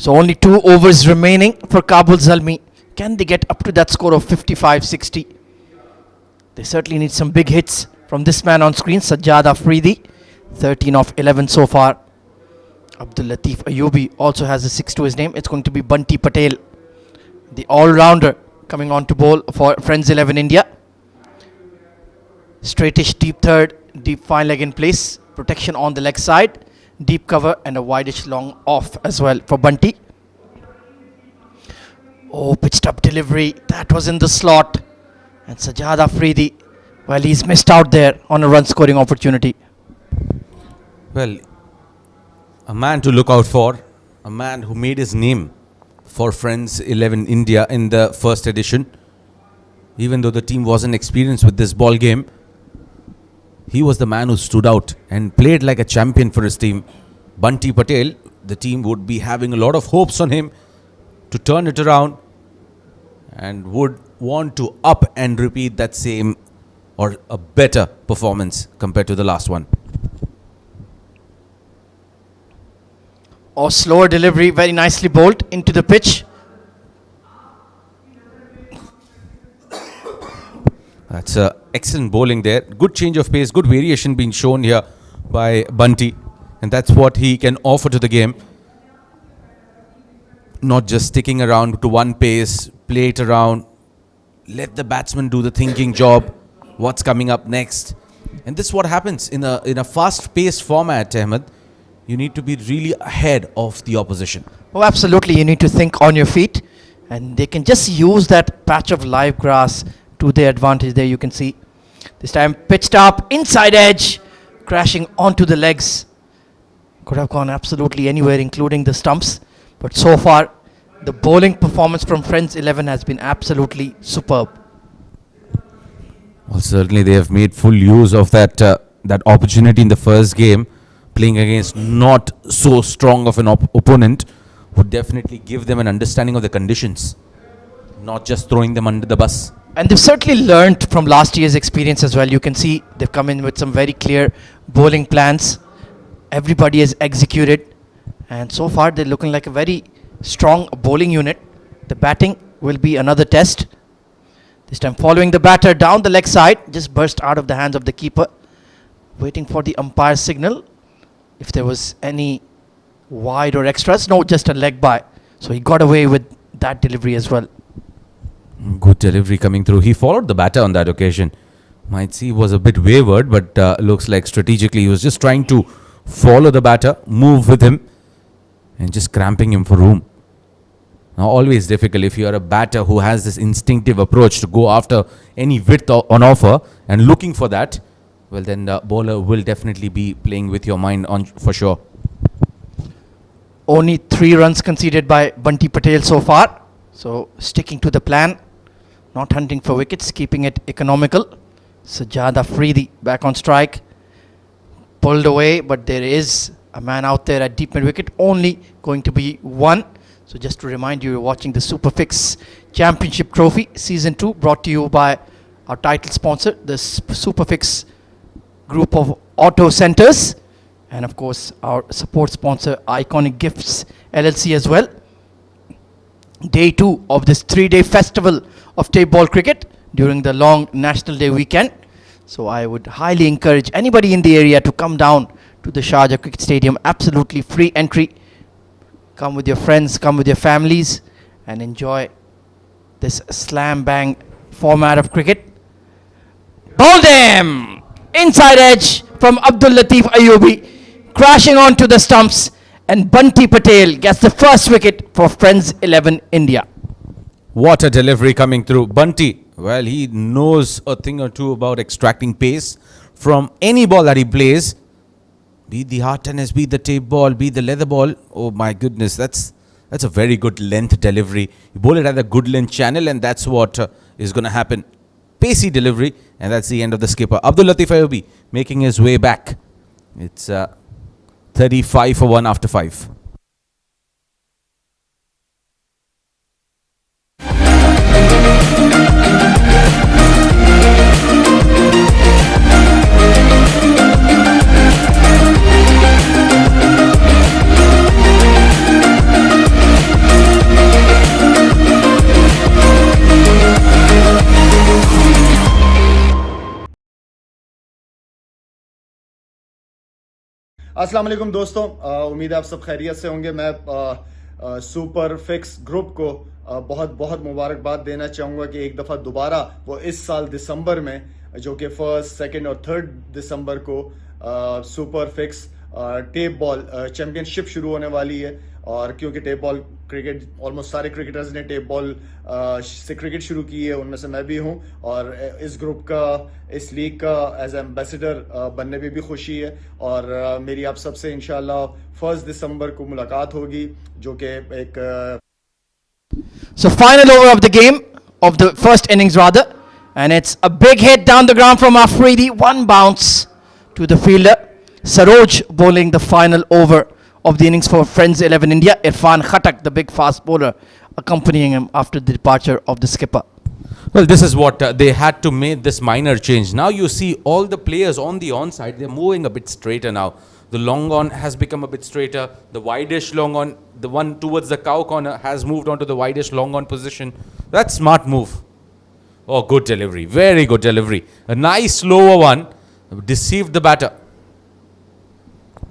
So only 2 overs remaining for Kabul Zalmi. Can they get up to that score of 55-60? They certainly need some big hits from this man on screen, Sharjah Afridi. 13 of 11 so far. Abdul Latif Ayubi also has a 6 to his name. It's going to be Bunty Patel, the all-rounder, coming on to bowl for Friends 11 India. Straightish deep third, deep fine leg in place, protection on the leg side, deep cover and a wideish long off as well for Bunty. Oh, pitched up delivery, that was in the slot, and Sajjad Afridi, well, he's missed out there on a run scoring opportunity. Well, a man to look out for, a man who made his name for Friends 11 India in the first edition. Even though the team wasn't experienced with this ball game, he was the man who stood out and played like a champion for his team. Bunty Patel, the team would be having a lot of hopes on him to turn it around and would want to up and repeat that same or a better performance compared to the last one. Or slower delivery, very nicely bowled into the pitch. That's excellent bowling there. Good change of pace, good variation being shown here by Bunty. And that's what he can offer to the game. Not just sticking around to one pace, play it around, let the batsman do the thinking job, what's coming up next. And this is what happens in a fast-paced format, Ahmed. You need to be really ahead of the opposition. Oh, absolutely. You need to think on your feet, and they can just use that patch of live grass to their advantage. There you can see. This time pitched up, inside edge, crashing onto the legs. Could have gone absolutely anywhere, including the stumps. But so far, the bowling performance from Friends 11 has been absolutely superb. Well, certainly they have made full use of that opportunity in the first game. Playing against not so strong of an opponent would definitely give them an understanding of the conditions, not just throwing them under the bus. And they've certainly learnt from last year's experience as well. You can see they've come in with some very clear bowling plans. Everybody has executed, and so far they're looking like a very strong bowling unit. The batting will be another test. This time following the batter down the leg side, just burst out of the hands of the keeper, waiting for the umpire's signal. If there was any wide or extras, no, just a leg by. So he got away with that delivery as well. Good delivery coming through. He followed the batter on that occasion. Might see was a bit wavered, but looks like strategically he was just trying to follow the batter, move with him, and just cramping him for room. Now, always difficult if you are a batter who has this instinctive approach to go after any width on offer and looking for that. Well, then the bowler will definitely be playing with your mind on for sure. Only 3 runs conceded by Bunty Patel so far. So sticking to the plan, not hunting for wickets, keeping it economical. Sajjad Afridi back on strike. Pulled away, but there is a man out there at deep mid wicket. Only going to be 1. So just to remind you, you're watching the SuperFix Championship Trophy Season 2, brought to you by our title sponsor, the SuperFix group of auto centers, and of course our support sponsor Iconic Gifts LLC as well. Day 2 of this 3-day festival of tape ball cricket during the long National Day weekend. So I would highly encourage anybody in the area to come down to the Sharjah Cricket Stadium. Absolutely free entry. Come with your friends, come with your families, and enjoy this slam bang format of cricket. Ball them! Inside edge from Abdul Latif Ayubi, crashing onto the stumps, and Bunty Patel gets the first wicket for Friends 11 India. What a delivery coming through. Bunty, well, he knows a thing or two about extracting pace from any ball that he plays. Be it the hard tennis, be it the tape ball, be it the leather ball. Oh my goodness, that's a very good length delivery. You bowl it at a good length channel, and that's what is going to happen. Pacey delivery, and that's the end of the skipper. Abdul Latif Ayubi making his way back. It's 35 for 1 after 5. अस्सलाम वालेकुम दोस्तों, उम्मीद है आप सब खैरियत से होंगे। मैं सुपर फिक्स ग्रुप को बहुत बहुत मुबारकबाद देना चाहूँगा कि एक दफ़ा दोबारा वो इस साल दिसंबर में, जो कि 1, 2 और 3 दिसंबर को super fix tape ball championship शुरू होने वाली है। और क्योंकि टेप बॉल क्रिकेट, ऑलमोस्ट सारे क्रिकेटर्स ने टेप बॉल से क्रिकेट शुरू की है, उनमें से मैं भी हूं। और इस ग्रुप का, इस लीग का एज एम्बेसडर बनने में भी खुशी है। और मेरी आप सबसे इंशाल्लाह 1 दिसंबर को मुलाकात होगी, जो कि एक So final over of the game, of the first innings rather, and it's a big hit down the ground from Afridi, one bounce to the fielder. Saroj bowling the final over of the innings for Friends 11 India. Irfan Khattak, the big fast bowler, accompanying him after the departure of the skipper. Well, this is what they had to make this minor change. Now you see all the players on the onside, they're moving a bit straighter now. The long on has become a bit straighter. The wideish long on, the one towards the cow corner, has moved on to the wideish long on position. That's smart move. Oh, good delivery. Very good delivery. A nice slower one. Deceived the batter.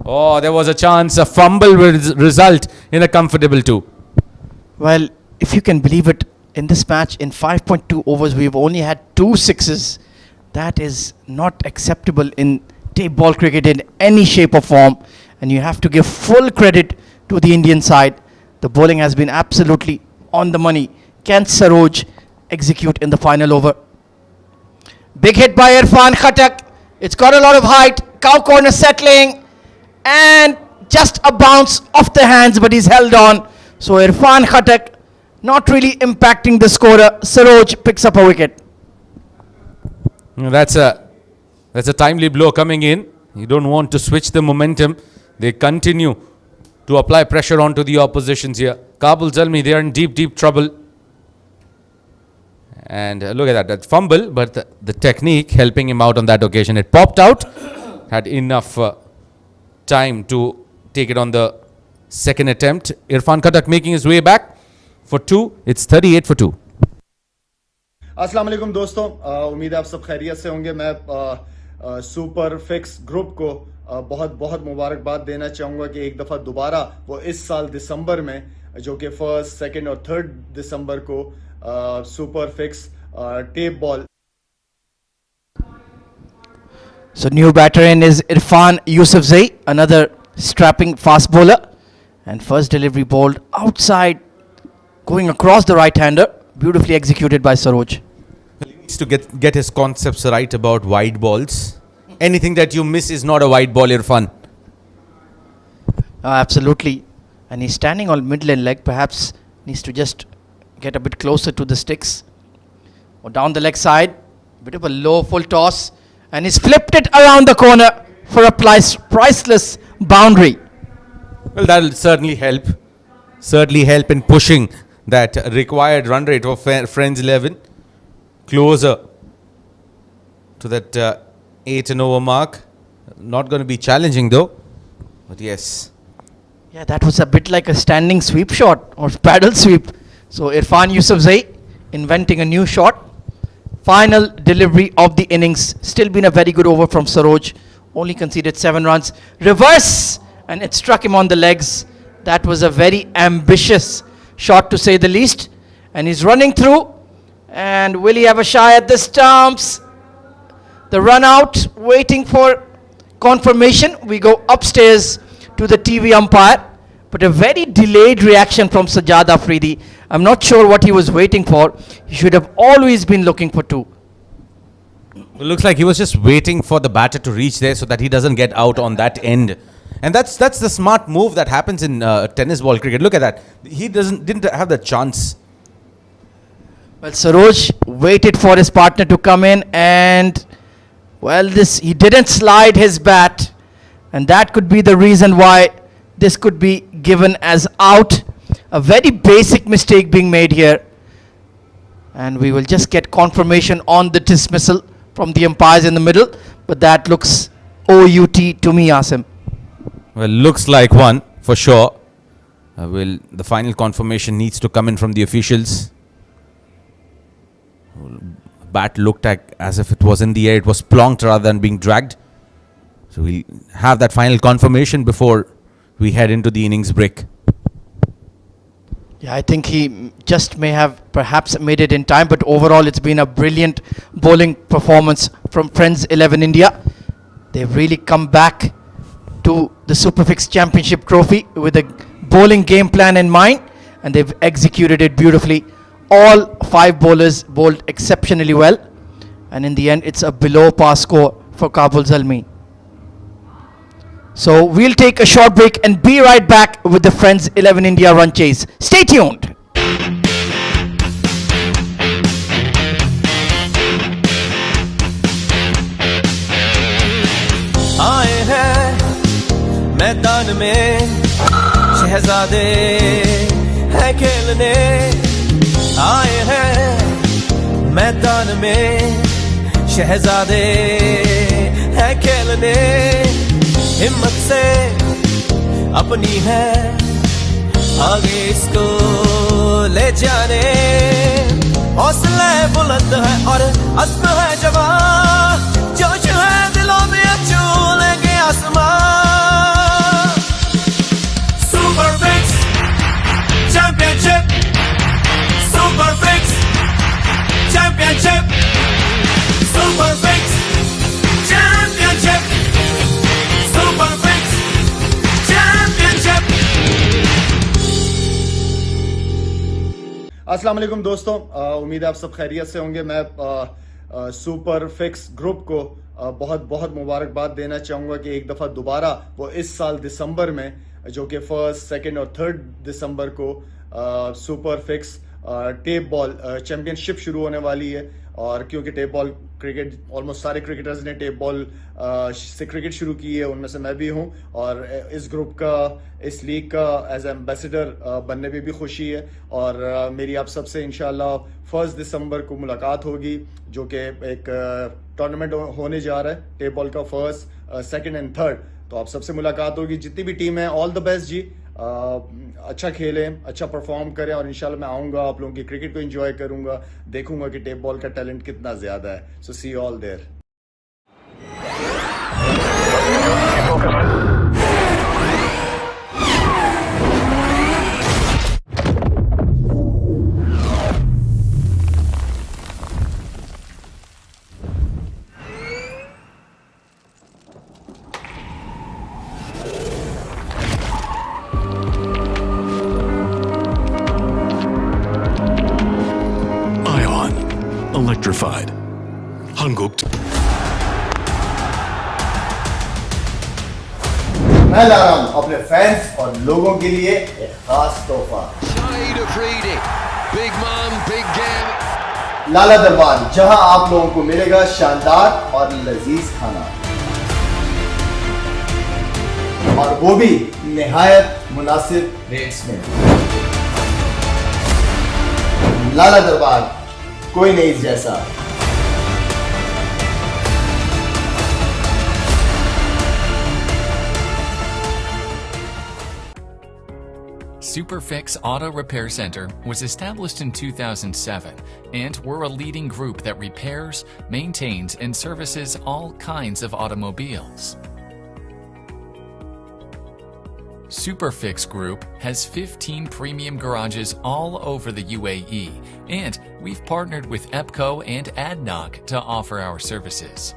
Oh, there was a chance. A fumble will result in a comfortable 2. Well, if you can believe it, in this match, in 5.2 overs, we've only had 2 sixes. That is not acceptable in tape ball cricket in any shape or form, and you have to give full credit to the Indian side. The bowling has been absolutely on the money. Can Saroj execute in the final over? Big hit by Irfan Khattak. It's got a lot of height. Cow corner settling, and just a bounce off the hands, but he's held on. So Irfan Khattak not really impacting the scorer. Saroj picks up a wicket. That's a timely blow coming in. You don't want to switch the momentum. They continue to apply pressure onto the oppositions here. Kabul Zalmi, they are in deep, deep trouble. And look at that fumble, but the technique helping him out on that occasion. It popped out, had enough time to take it on the second attempt. Irfan Khattak making his way back for 2. It's 38 for 2. अस्सलाम वालेकुम दोस्तों, उम्मीद है आप सब खैरियत से होंगे। मैं सुपर फिक्स ग्रुप को बहुत बहुत मुबारकबाद देना चाहूँगा कि एक दफ़ा दोबारा वो इस साल दिसंबर में, जो कि 1, 2 और 3 दिसंबर को super fix tape ball. So new batter in is Irfan Yusufzai, another strapping fast bowler, and first delivery bowled outside, going across the right-hander, beautifully executed by Saroj. He needs to get his concepts right about wide balls. Anything that you miss is not a wide ball, Irfan. Absolutely. And he's standing on mid-lane leg, perhaps needs to just get a bit closer to the sticks. Or down the leg side, bit of a low full toss, and he's flipped it around the corner for a priceless boundary. Well, that'll certainly help. Certainly help in pushing that required run rate of Friends 11 closer to that 8 and over mark. Not going to be challenging though, but yes. Yeah, that was a bit like a standing sweep shot or paddle sweep. So Irfan Yusufzai inventing a new shot. Final delivery of the innings. Still been a very good over from Saroj. Only conceded 7 runs. Reverse, and it struck him on the legs. That was a very ambitious shot to say the least. And he's running through. And will he have a shy at the stumps? The run out, waiting for confirmation. We go upstairs to the TV umpire. But a very delayed reaction from Sajjad Afridi. I'm not sure what he was waiting for. He should have always been looking for 2. It looks like he was just waiting for the batter to reach there so that he doesn't get out on that end. And that's the smart move that happens in tennis ball cricket. Look at that. He didn't have the chance. Well, Saroj waited for his partner to come in, and well, he didn't slide his bat, and that could be the reason why this could be given as out. A very basic mistake being made here, and we will just get confirmation on the dismissal from the umpires in the middle, but that looks OUT to me, Asim. Well, looks like one for sure. The final confirmation needs to come in from the officials. Bat looked as if it was in the air. It was plonked rather than being dragged. So we'll have that final confirmation before we head into the innings break. Yeah, I think he just may have perhaps made it in time, but overall it's been a brilliant bowling performance from Friends 11 India. They've really come back to the SuperFix Championship trophy with a bowling game plan in mind, and they've executed it beautifully. All 5 bowlers bowled exceptionally well, and in the end it's a below par score for Kabul Zalmi. So we'll take a short break and be right back with the Friends 11 India run chase. Stay tuned. आए हैं मैदान में शहजादे हैं खेलने आए हैं मैदान में शहजादे हैं खेलने हिम्मत से अपनी है आगे इसको ले जाने हौसला बुलंद है और अज़्म है जवान जोश है दिलों में छू लेंगे आसमां सुपरफिक्स चैंपियनशिप सुपरफिक्स चैंपियनशिप सुपरफिक्स चैंपियनशिप सुपरफिक्स चैंपियनशिप अस्सलाम वालेकुम दोस्तों, उम्मीद है आप सब खैरियत से होंगे। मैं सुपर फिक्स ग्रुप को बहुत बहुत मुबारकबाद देना चाहूँगा कि एक दफ़ा दोबारा वो इस साल दिसंबर में, जो कि 1, 2 और 3 दिसंबर को super fix tape ball championship शुरू होने वाली है। और क्योंकि टेप बॉल क्रिकेट ऑलमोस्ट सारे क्रिकेटर्स ने टेप बॉल से क्रिकेट शुरू की है, उनमें से मैं भी हूं, और इस ग्रुप का, इस लीग का एज एम्बेसडर बनने में भी खुशी है। और मेरी आप सबसे इंशाल्लाह 1 दिसंबर को मुलाकात होगी, जो कि एक टूर्नामेंट होने जा रहा है टेप बॉल का 1st, 2nd एंड 3rd। तो आप सबसे मुलाकात होगी। जितनी भी टीम है, ऑल द बेस्ट जी। अच्छा खेलें, अच्छा परफॉर्म करें, और इंशाल्लाह मैं आऊँगा, आप लोगों की क्रिकेट को एंजॉय करूँगा, देखूंगा कि टेप बॉल का टैलेंट कितना ज़्यादा है। So see you all there. Electrified. Hangukt. मैं ला रहा हूं अपने फैंस और लोगों के लिए एक खास तोहफा। लाला दरबार, जहां आप लोगों को मिलेगा शानदार और लजीज खाना, और वो भी निहायत मुनासिब रेट्स में। लाला दरबार, कोई नहीं जैसा। SuperFix Auto Repair Center was established in 2007, and we're a leading group that repairs, maintains, and services all kinds of automobiles. SuperFix Group has 15 premium garages all over the UAE, and we've partnered with EPCO and ADNOC to offer our services.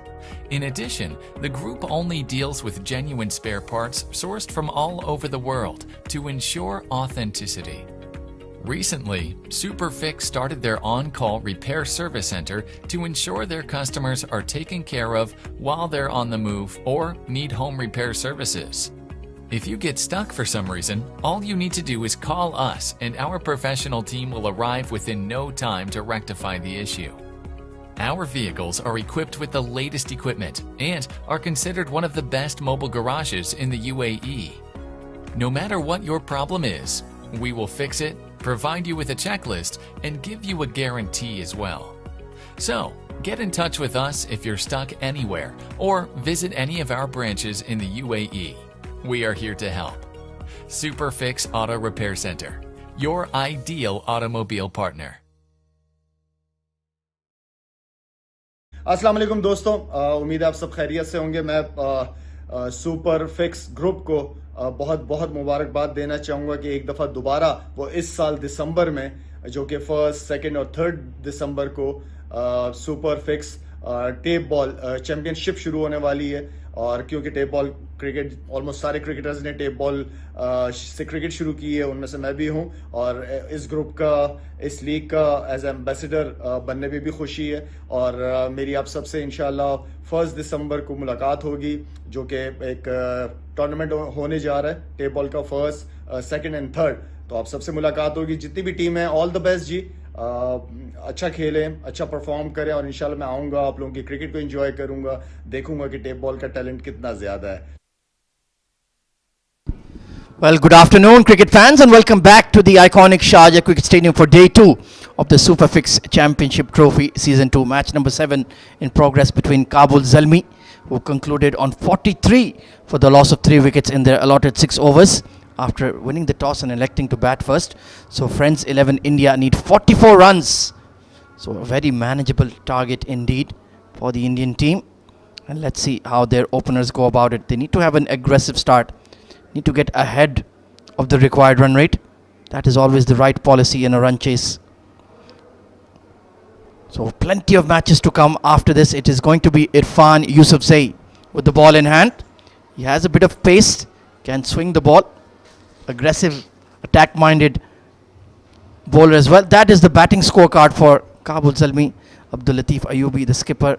In addition, the group only deals with genuine spare parts sourced from all over the world to ensure authenticity. Recently, SuperFix started their on-call repair service center to ensure their customers are taken care of while they're on the move or need home repair services. If you get stuck for some reason, all you need to do is call us and our professional team will arrive within no time to rectify the issue. Our vehicles are equipped with the latest equipment and are considered one of the best mobile garages in the UAE. No matter what your problem is, we will fix it, provide you with a checklist, and give you a guarantee as well. So, get in touch with us if you're stuck anywhere, or visit any of our branches in the UAE. We are here to help. SuperFix Auto Repair Center, your ideal automobile partner. अस्सलाम वालेकुम दोस्तों, उम्मीद है आप सब खैरियत से होंगे। मैं सुपर फिक्स ग्रुप को बहुत बहुत मुबारकबाद देना चाहूँगा कि एक दफ़ा दोबारा वो इस साल दिसंबर में, जो कि 1, 2 और 3 दिसंबर को super fix tape ball championship शुरू होने वाली है। और क्योंकि टेप बॉल क्रिकेट, ऑलमोस्ट सारे क्रिकेटर्स ने टेप बॉल से क्रिकेट शुरू की है, उनमें से मैं भी हूं, और इस ग्रुप का, इस लीग का एज एम्बेसडर बनने में भी खुशी है। और मेरी आप सबसे इंशाल्लाह 1 दिसंबर को मुलाकात होगी, जो कि एक टूर्नामेंट होने जा रहा है टेप बॉल का, 1, 2 एंड 3। तो आप सबसे मुलाकात होगी। जितनी भी टीम है, ऑल द बेस्ट जी। अच्छा खेलें, अच्छा परफॉर्म करें, और इंशाल्लाह मैं आऊँगा, आप लोगों की क्रिकेट को एंजॉय करूँगा, देखूंगा कि टेप बॉल का टैलेंट कितना ज़्यादा है। Well, good afternoon, cricket fans, and welcome back to the iconic Sharjah Cricket Stadium for Day 2 of the SuperFix Championship Trophy Season 2. Match number 7 in progress between Kabul Zalmi, who concluded on 43 for the loss of 3 wickets in their allotted 6 overs after winning the toss and electing to bat first. So Friends 11 India need 44 runs. So a very manageable target indeed for the Indian team. And let's see how their openers go about it. They need to have an aggressive start. Need to get ahead of the required run rate. That is always the right policy in a run chase. So plenty of matches to come after this. It is going to be Irfan Yusufzai with the ball in hand. He has a bit of pace, can swing the ball. Aggressive, attack-minded bowler as well. That is the batting scorecard for Kabul Zalmi. Abdul Latif Ayubi, the skipper,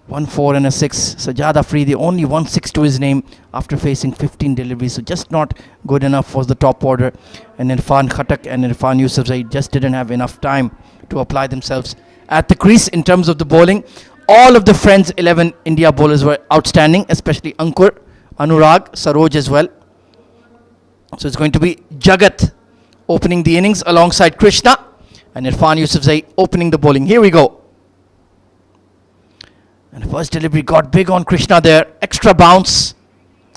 1 4 and a 6. Sajjad Afridi, only 1 6 to his name after facing 15 deliveries. So just not good enough for the top order. And Irfan Khatak and Irfan Yusufzai just didn't have enough time to apply themselves at the crease. In terms of the bowling, all of the Friends 11 India bowlers were outstanding, especially Ankur, Anurag, Saroj as well. So it's going to be Jagat opening the innings alongside Krishna, and Irfan Yusufzai opening the bowling. Here we go. And the first delivery got big on Krishna there. Extra bounce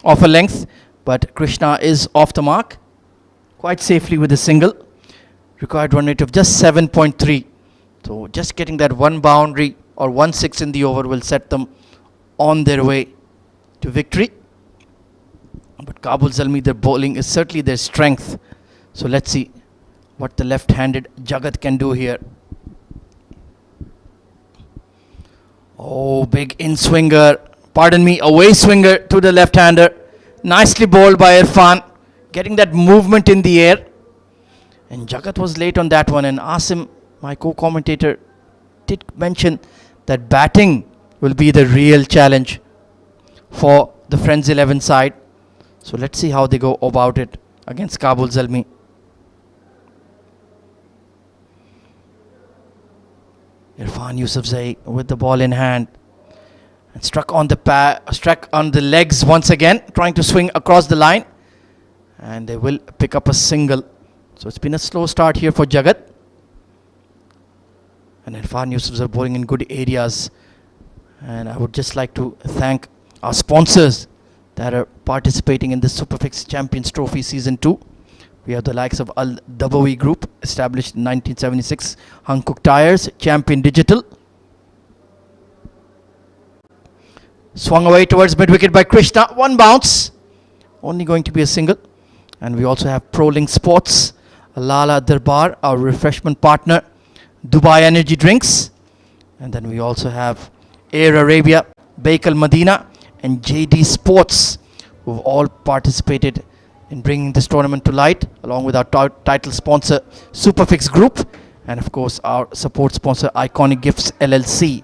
off a length, but Krishna is off the mark quite safely with a single. Required run rate of just 7.3. So just getting that one boundary or 1 6 in the over will set them on their way to victory. But Kabul Zalmi, their bowling is certainly their strength. So let's see what the left-handed Jagat can do here. Oh, big in-swinger, pardon me, away swinger to the left-hander. Nicely bowled by Irfan, getting that movement in the air. And Jagat was late on that one, and Asim, my co-commentator, did mention that batting will be the real challenge for the Friends 11 side. So let's see how they go about it against Kabul Zalmi. Irfan Yusufzai with the ball in hand and struck on the legs once again, trying to swing across the line, and they will pick up a single. So it's been a slow start here for Jagat, and Irfan Yusufzai bowling in good areas. And I would just like to thank our sponsors that are participating in the SuperFix Champions Trophy Season 2. We have the likes of Al Dabawi Group, established in 1976, Hankook Tires, Champion Digital. Swung away towards mid-wicket by Krishna. One bounce, only going to be a single. And we also have ProLink Sports, Lala Darbar, our refreshment partner, Dubai Energy Drinks. And then we also have Air Arabia, Baikal Medina, and JD Sports, who have all participated in bringing this tournament to light, along with our title sponsor SuperFix Group, and of course our support sponsor Iconic Gifts LLC.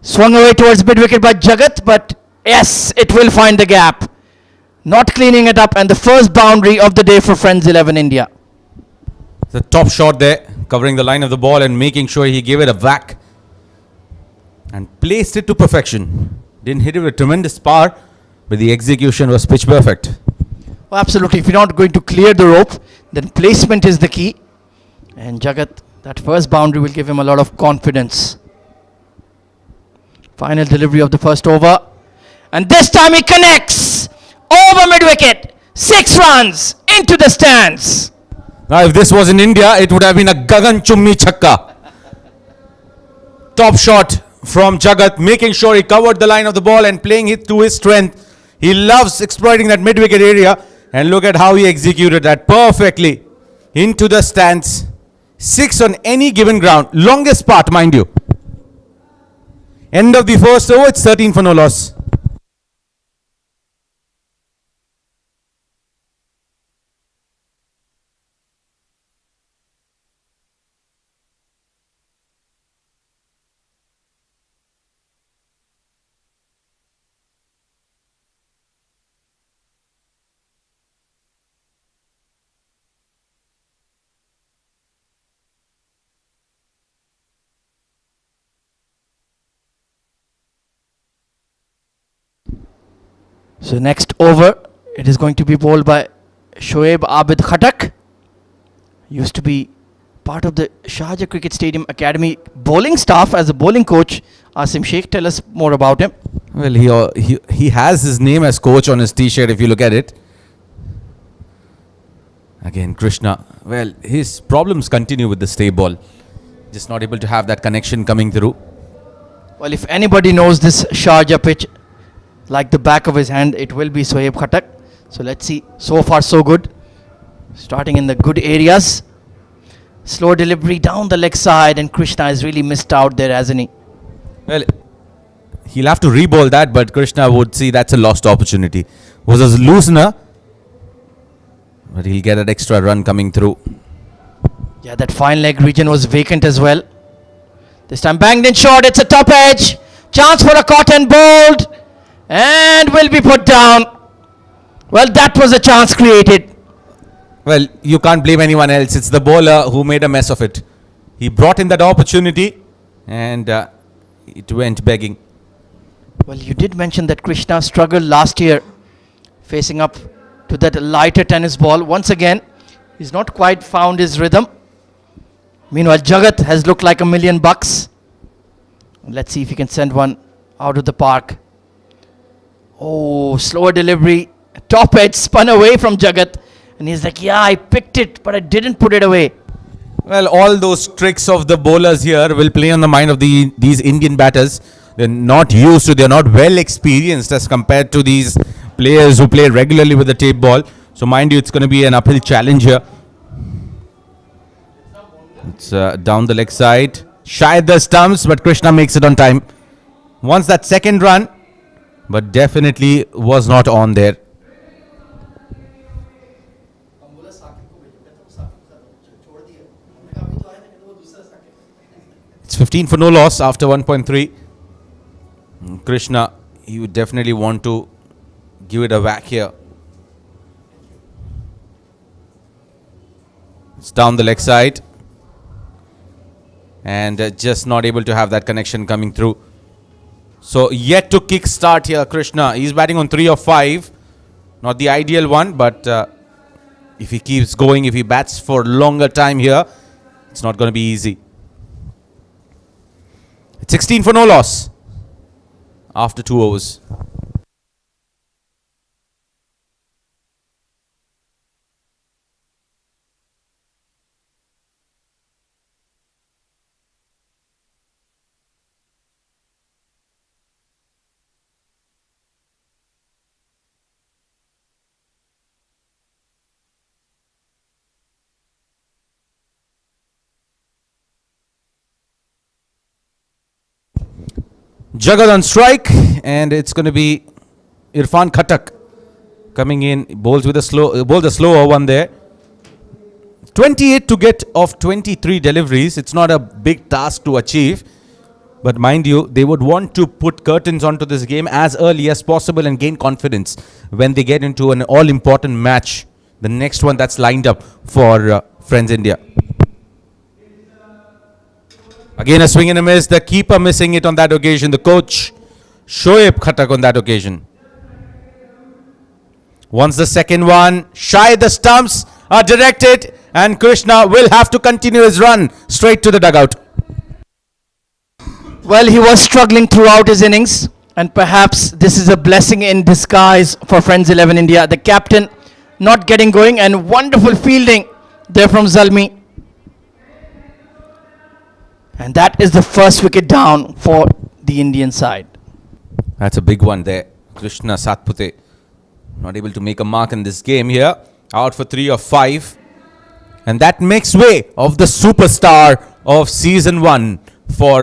Swung away towards mid-wicket by Jagat, but yes, it will find the gap. Not cleaning it up, and the first boundary of the day for Friends 11 India. The top shot there, covering the line of the ball and making sure he gave it a whack and placed it to perfection. Didn't hit it with tremendous power, but the execution was pitch perfect. Well, absolutely. If you're not going to clear the rope, then placement is the key. And Jagat, that first boundary will give him a lot of confidence. Final delivery of the first over. And this time he connects over mid-wicket. 6 runs into the stands. Now, if this was in India, it would have been a Gagan Chummi Chakka. Top shot from Jagat, making sure he covered the line of the ball and playing it to his strength. He loves exploiting that mid-wicket area. And look at how he executed that perfectly. Into the stands. 6 on any given ground. Longest part, mind you. End of the first over, it's 13 for no loss. So next over, it is going to be bowled by Shoaib Abid Khatak. Used to be part of the Sharjah Cricket Stadium Academy bowling staff as a bowling coach. Asim Sheikh, tell us more about him. Well, he has his name as coach on his t-shirt if you look at it. Again, Krishna. Well, his problems continue with the stay ball. Just not able to have that connection coming through. Well, if anybody knows this Sharjah pitch like the back of his hand, it will be Shoaib Khatak. So let's see. So far, so good. Starting in the good areas. Slow delivery down the leg side, and Krishna has really missed out there, hasn't he? Well, he'll have to re-bowl that, but Krishna would see that's a lost opportunity. Was a loosener, but he'll get an extra run coming through. Yeah, that fine leg region was vacant as well. This time banged in short. It's a top edge. Chance for a caught and bowled. And will be put down. Well, that was a chance created. Well, you can't blame anyone else. It's the bowler who made a mess of it. He brought in that opportunity and it went begging. Well, you did mention that Krishna struggled last year facing up to that lighter tennis ball. Once again, he's not quite found his rhythm. Meanwhile, Jagat has looked like $1,000,000. Let's see if he can send one out of the park. Oh, slower delivery. Top edge spun away from Jagat. And he's like, yeah, I picked it, but I didn't put it away. Well, all those tricks of the bowlers here will play on the mind of these Indian batters. They're not used to, they're not well experienced as compared to these players who play regularly with the tape ball. So mind you, it's going to be an uphill challenge here. It's down the leg side. Shy the stumps, but Krishna makes it on time. Wants that second run, but definitely was not on there. It's 15 for no loss after 1.3. Krishna, he would definitely want to give it a whack here. It's down the leg side. And just not able to have that connection coming through. So yet to kick start here, Krishna. He's batting on 3 of 5. Not the ideal one, but if he keeps going, if he bats for longer time here, it's not going to be easy. It's 16 for no loss after 2 overs. Jagat on strike, and it's going to be Irfan Khatak coming in. Bowls a slower one there. 28 to get of 23 deliveries. It's not a big task to achieve, but mind you, they would want to put curtains onto this game as early as possible and gain confidence when they get into an all-important match, the next one that's lined up for Friends India. Again, a swing and a miss. The keeper missing it on that occasion. The coach, Shoaib Khatak, on that occasion. Once the second one, shy the stumps are directed, and Krishna will have to continue his run straight to the dugout. Well, he was struggling throughout his innings, and perhaps this is a blessing in disguise for Friends 11 India. The captain not getting going, and wonderful fielding there from Zalmi. And that is the first wicket down for the Indian side. That's a big one there. Krishna Satpute Not able to make a mark in this game here. Out for 3 of 5. And that makes way of the superstar of season 1 for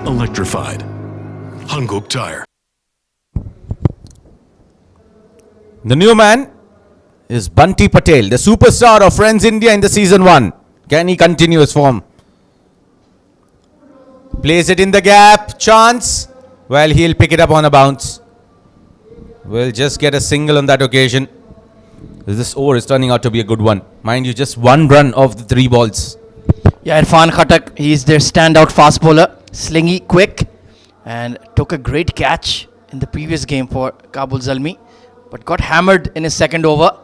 Electrified. Hanguk Tire. the new man is Bunty Patel, the superstar of Friends India in the season 1. Can he continue his form? Plays it in the gap. Chance. Well, he'll pick it up on a bounce. We'll just get a single on that occasion. This over is turning out to be a good one. Mind you, just 1 run of the 3 balls. Yeah, Irfan Khattak, he's their standout fast bowler. Slingy, quick, and took a great catch in the previous game for Kabul Zalmi, but got hammered in his second over.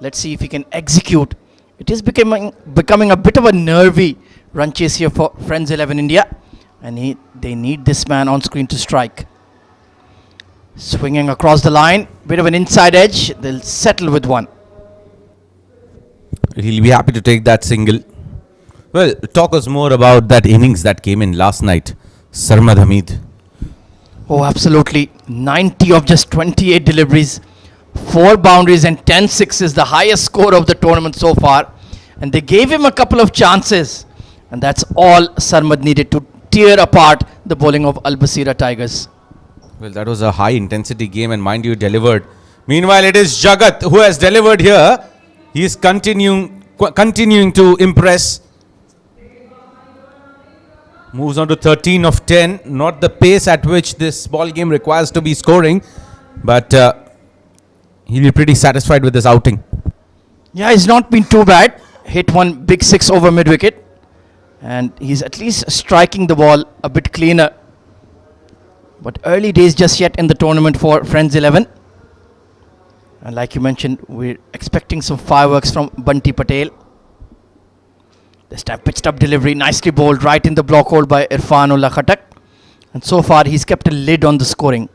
Let's see if he can execute. It is becoming a bit of a nervy run chase here for Friends 11 India, and they need this man on screen to strike. Swinging across the line, bit of an inside edge. They'll settle with 1. He'll be happy to take that single. Well, talk us more about that innings that came in last night. Sarmad Hamid. Oh, absolutely. 90 of just 28 deliveries, 4 boundaries and 10 sixes, the highest score of the tournament so far. And they gave him a couple of chances. And that's all Sarmad needed to tear apart the bowling of Al Basira Tigers. Well, that was a high intensity game and mind you, delivered. Meanwhile, it is Jagat who has delivered here. He is continuing to impress. Moves on to 13 of 10. Not the pace at which this ball game requires to be scoring. But he'll be pretty satisfied with this outing. Yeah, he's not been too bad. Hit 1 big 6 over mid-wicket. And he's at least striking the ball a bit cleaner. But early days just yet in the tournament for Friends 11. And like you mentioned, we're expecting some fireworks from Bunty Patel. This time pitched up delivery, nicely bowled right in the block hole by Irfanullah Khattak. And so far he's kept a lid on the scoring.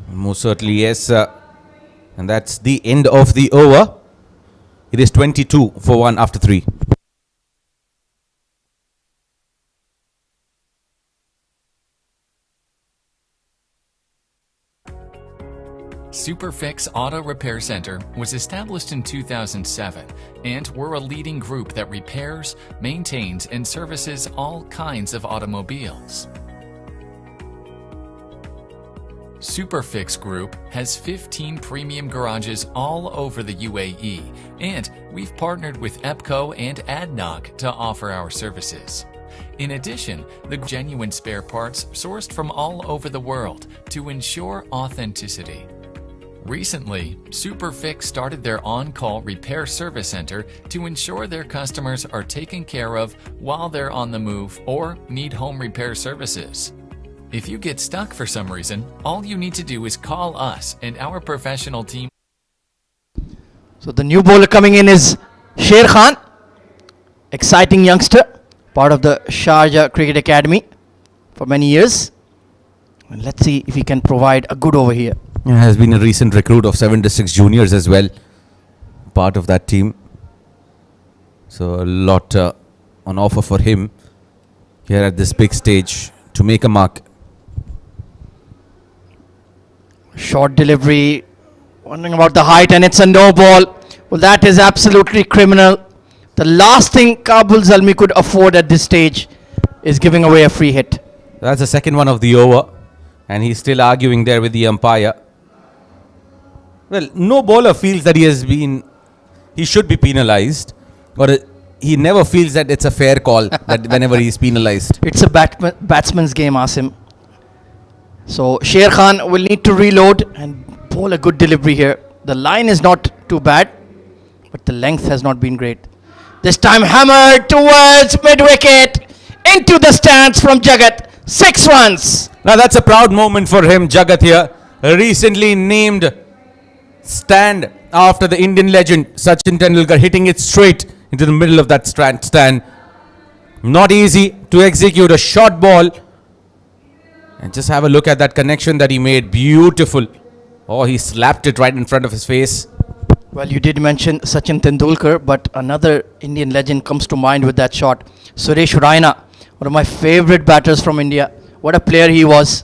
Most certainly, yes. And that's the end of the over. It is 22 for 1 after 3. SuperFix Auto Repair Center was established in 2007, and we're a leading group that repairs, maintains, and services all kinds of automobiles. SuperFix Group has 15 premium garages all over the UAE, and we've partnered with EPCO and ADNOC to offer our services. In addition, the genuine spare parts sourced from all over the world to ensure authenticity. Recently, SuperFix started their on-call repair service center to ensure their customers are taken care of while they're on the move or need home repair services. If you get stuck for some reason, all you need to do is call us and our professional team. So the new bowler coming in is Sher Khan, exciting youngster, part of the Sharjah Cricket Academy for many years. And let's see if he can provide a good over here. Has been a recent recruit of 76 juniors as well. Part of that team. So a lot on offer for him here at this big stage to make a mark. Short delivery, wondering about the height, and it's a no ball. Well, that is absolutely criminal. The last thing Kabul Zalmi could afford at this stage is giving away a free hit. That's the second one of the over, and he's still arguing there with the umpire. Well, no bowler feels that he should be penalized, or he never feels that it's a fair call that whenever he's penalized. It's a batsman's game, Asim. So Sher Khan will need to reload and bowl a good delivery here. The line is not too bad, but the length has not been great. This time hammered towards mid-wicket, into the stands from Jagat. 6 runs. Now that's a proud moment for him, Jagat here. Recently named stand after the Indian legend Sachin Tendulkar hitting it straight into the middle of that stand. Not easy to execute a short ball. And just have a look at that connection that he made. Beautiful. Oh, he slapped it right in front of his face. Well, you did mention Sachin Tendulkar, but another Indian legend comes to mind with that shot. Suresh Raina, one of my favorite batters from India. What a player he was.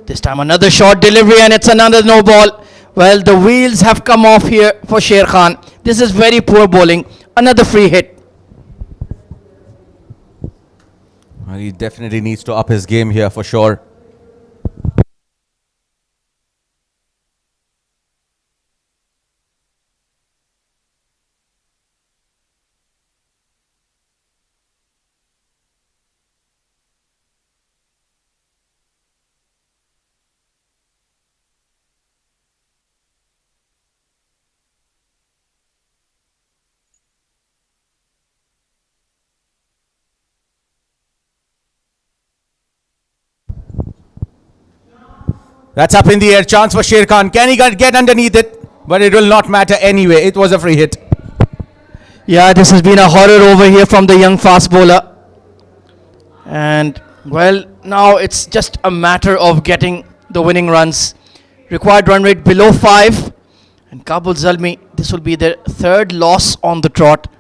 This time another short delivery and it's another no ball. Well, the wheels have come off here for Sher Khan. This is very poor bowling. Another free hit. Well, he definitely needs to up his game here for sure. That's up in the air. Chance for Sher Khan. Can he get underneath it? But it will not matter anyway. It was a free hit. Yeah, this has been a horror over here from the young fast bowler. And, well, now it's just a matter of getting the winning runs. Required run rate below 5. And Kabul Zalmi, this will be their third loss on the trot.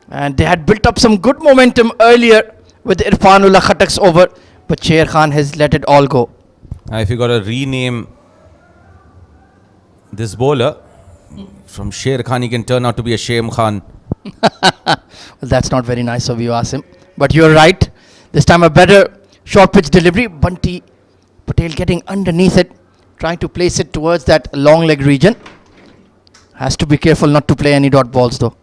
And they had built up some good momentum earlier with Irfanullah Khatak's over. But Sher Khan has let it all go. If you got to rename this bowler from Sher Khan, he can turn out to be a Shem Khan. Well, that's not very nice of you, Asim. But you're right. This time a better short pitch delivery. Bunty Patel getting underneath it, trying to place it towards that long leg region. Has to be careful not to play any dot balls though.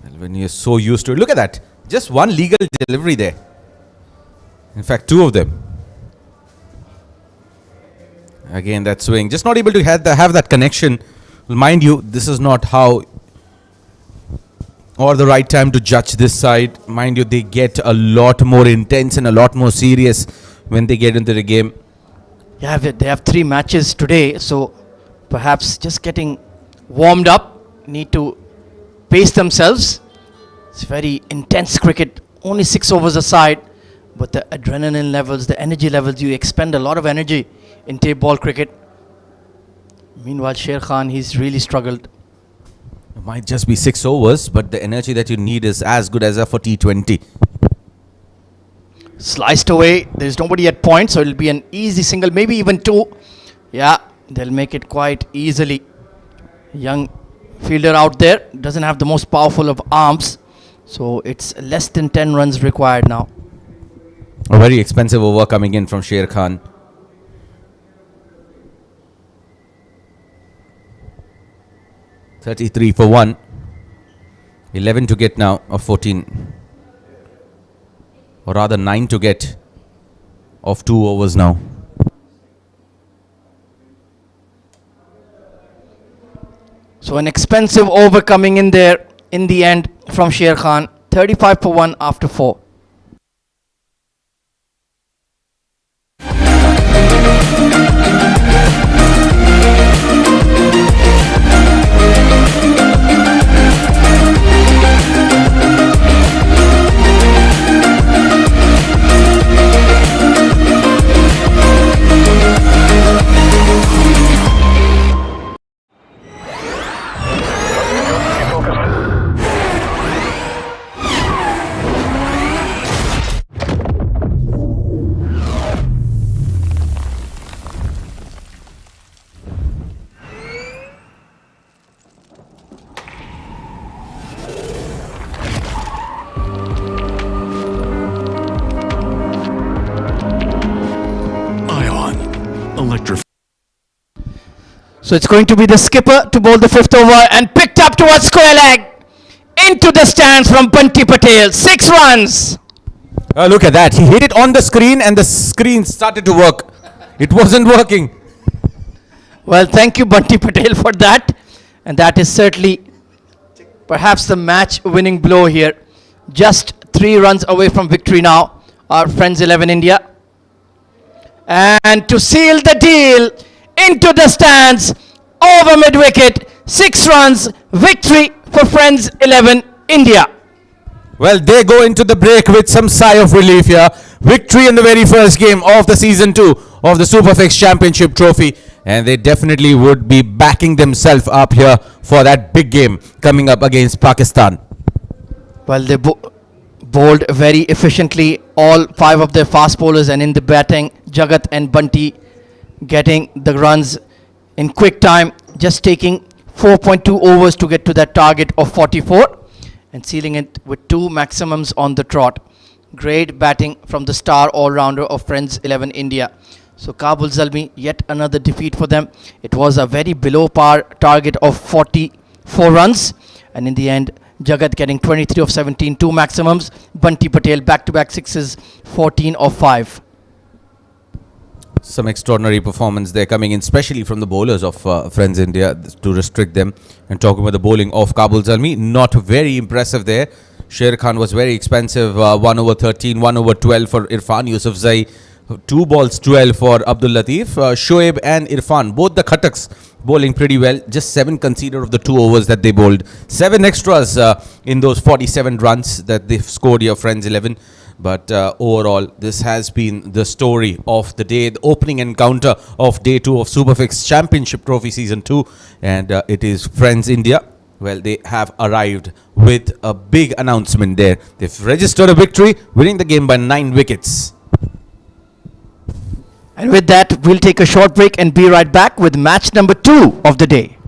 Well, when you're so used to it. Look at that. Just one legal delivery there. In fact, two of them. Again, that swing. Just not able to have that connection. Mind you, this is not how or the right time to judge this side. Mind you, they get a lot more intense and a lot more serious when they get into the game. Yeah, they have 3 matches today. So perhaps just getting warmed up. Need to pace themselves. It's very intense cricket. Only 6 overs aside. But the adrenaline levels, the energy levels, you expend a lot of energy in tape ball cricket. Meanwhile, Sher Khan, he's really struggled. It might just be 6 overs, but the energy that you need is as good as a for T20. Sliced away. There's nobody at point, so it'll be an easy single, maybe even 2. Yeah, they'll make it quite easily. Young fielder out there, doesn't have the most powerful of arms. So it's less than 10 runs required now. A very expensive over coming in from Sher Khan. $33 for 1. 11 to get now, or 14. Or rather 9 to get of 2 overs now. So an expensive over coming in there in the end from Sher Khan. 35 for 1 after 4. So it's going to be the skipper to bowl the 5th over and picked up towards square leg. Into the stands from Bunty Patel. 6 runs. Look at that. He hit it on the screen and the screen started to work. It wasn't working. Well, thank you, Bunty Patel, for that. And that is certainly perhaps the match-winning blow here. Just 3 runs away from victory now, our friends 11 India. And to seal the deal, into the stands, over mid-wicket, 6 runs, victory for Friends 11 India. Well, they go into the break with some sigh of relief here. Victory in the very first game of the season 2 of the SuperFix Championship Trophy. And they definitely would be backing themselves up here for that big game coming up against Pakistan. Well, they bowled very efficiently, all 5 of their fast bowlers, and in the batting, Jagat and Bunty getting the runs in quick time, just taking 4.2 overs to get to that target of 44 and sealing it with 2 maximums on the trot. Great batting from the star all-rounder of Friends 11 India. So Kabul Zalmi, yet another defeat for them. It was a very below par target of 44 runs, and in the end, Jagat getting 23 of 17, 2 maximums. Bunty Patel back-to-back sixes, 14 of 5. Some extraordinary performance there coming in, especially from the bowlers of Friends India, to restrict them. And talking about the bowling of Kabul Zalmi, not very impressive there. Sher Khan was very expensive, 1 over 13, 1 over 12 for Irfan Yusufzai, 2 balls 12 for Abdul Latif. Shoaib and Irfan, both the Khataks, bowling pretty well. Just 7 conceded of the 2 overs that they bowled. 7 extras in those 47 runs that they've scored here, Friends 11. But overall, this has been the story of the day, the opening encounter of day 2 of SuperFix Championship Trophy Season 2. And it is Friends India. Well, they have arrived with a big announcement there. They've registered a victory, winning the game by 9 wickets. And with that, we'll take a short break and be right back with match number 2 of the day.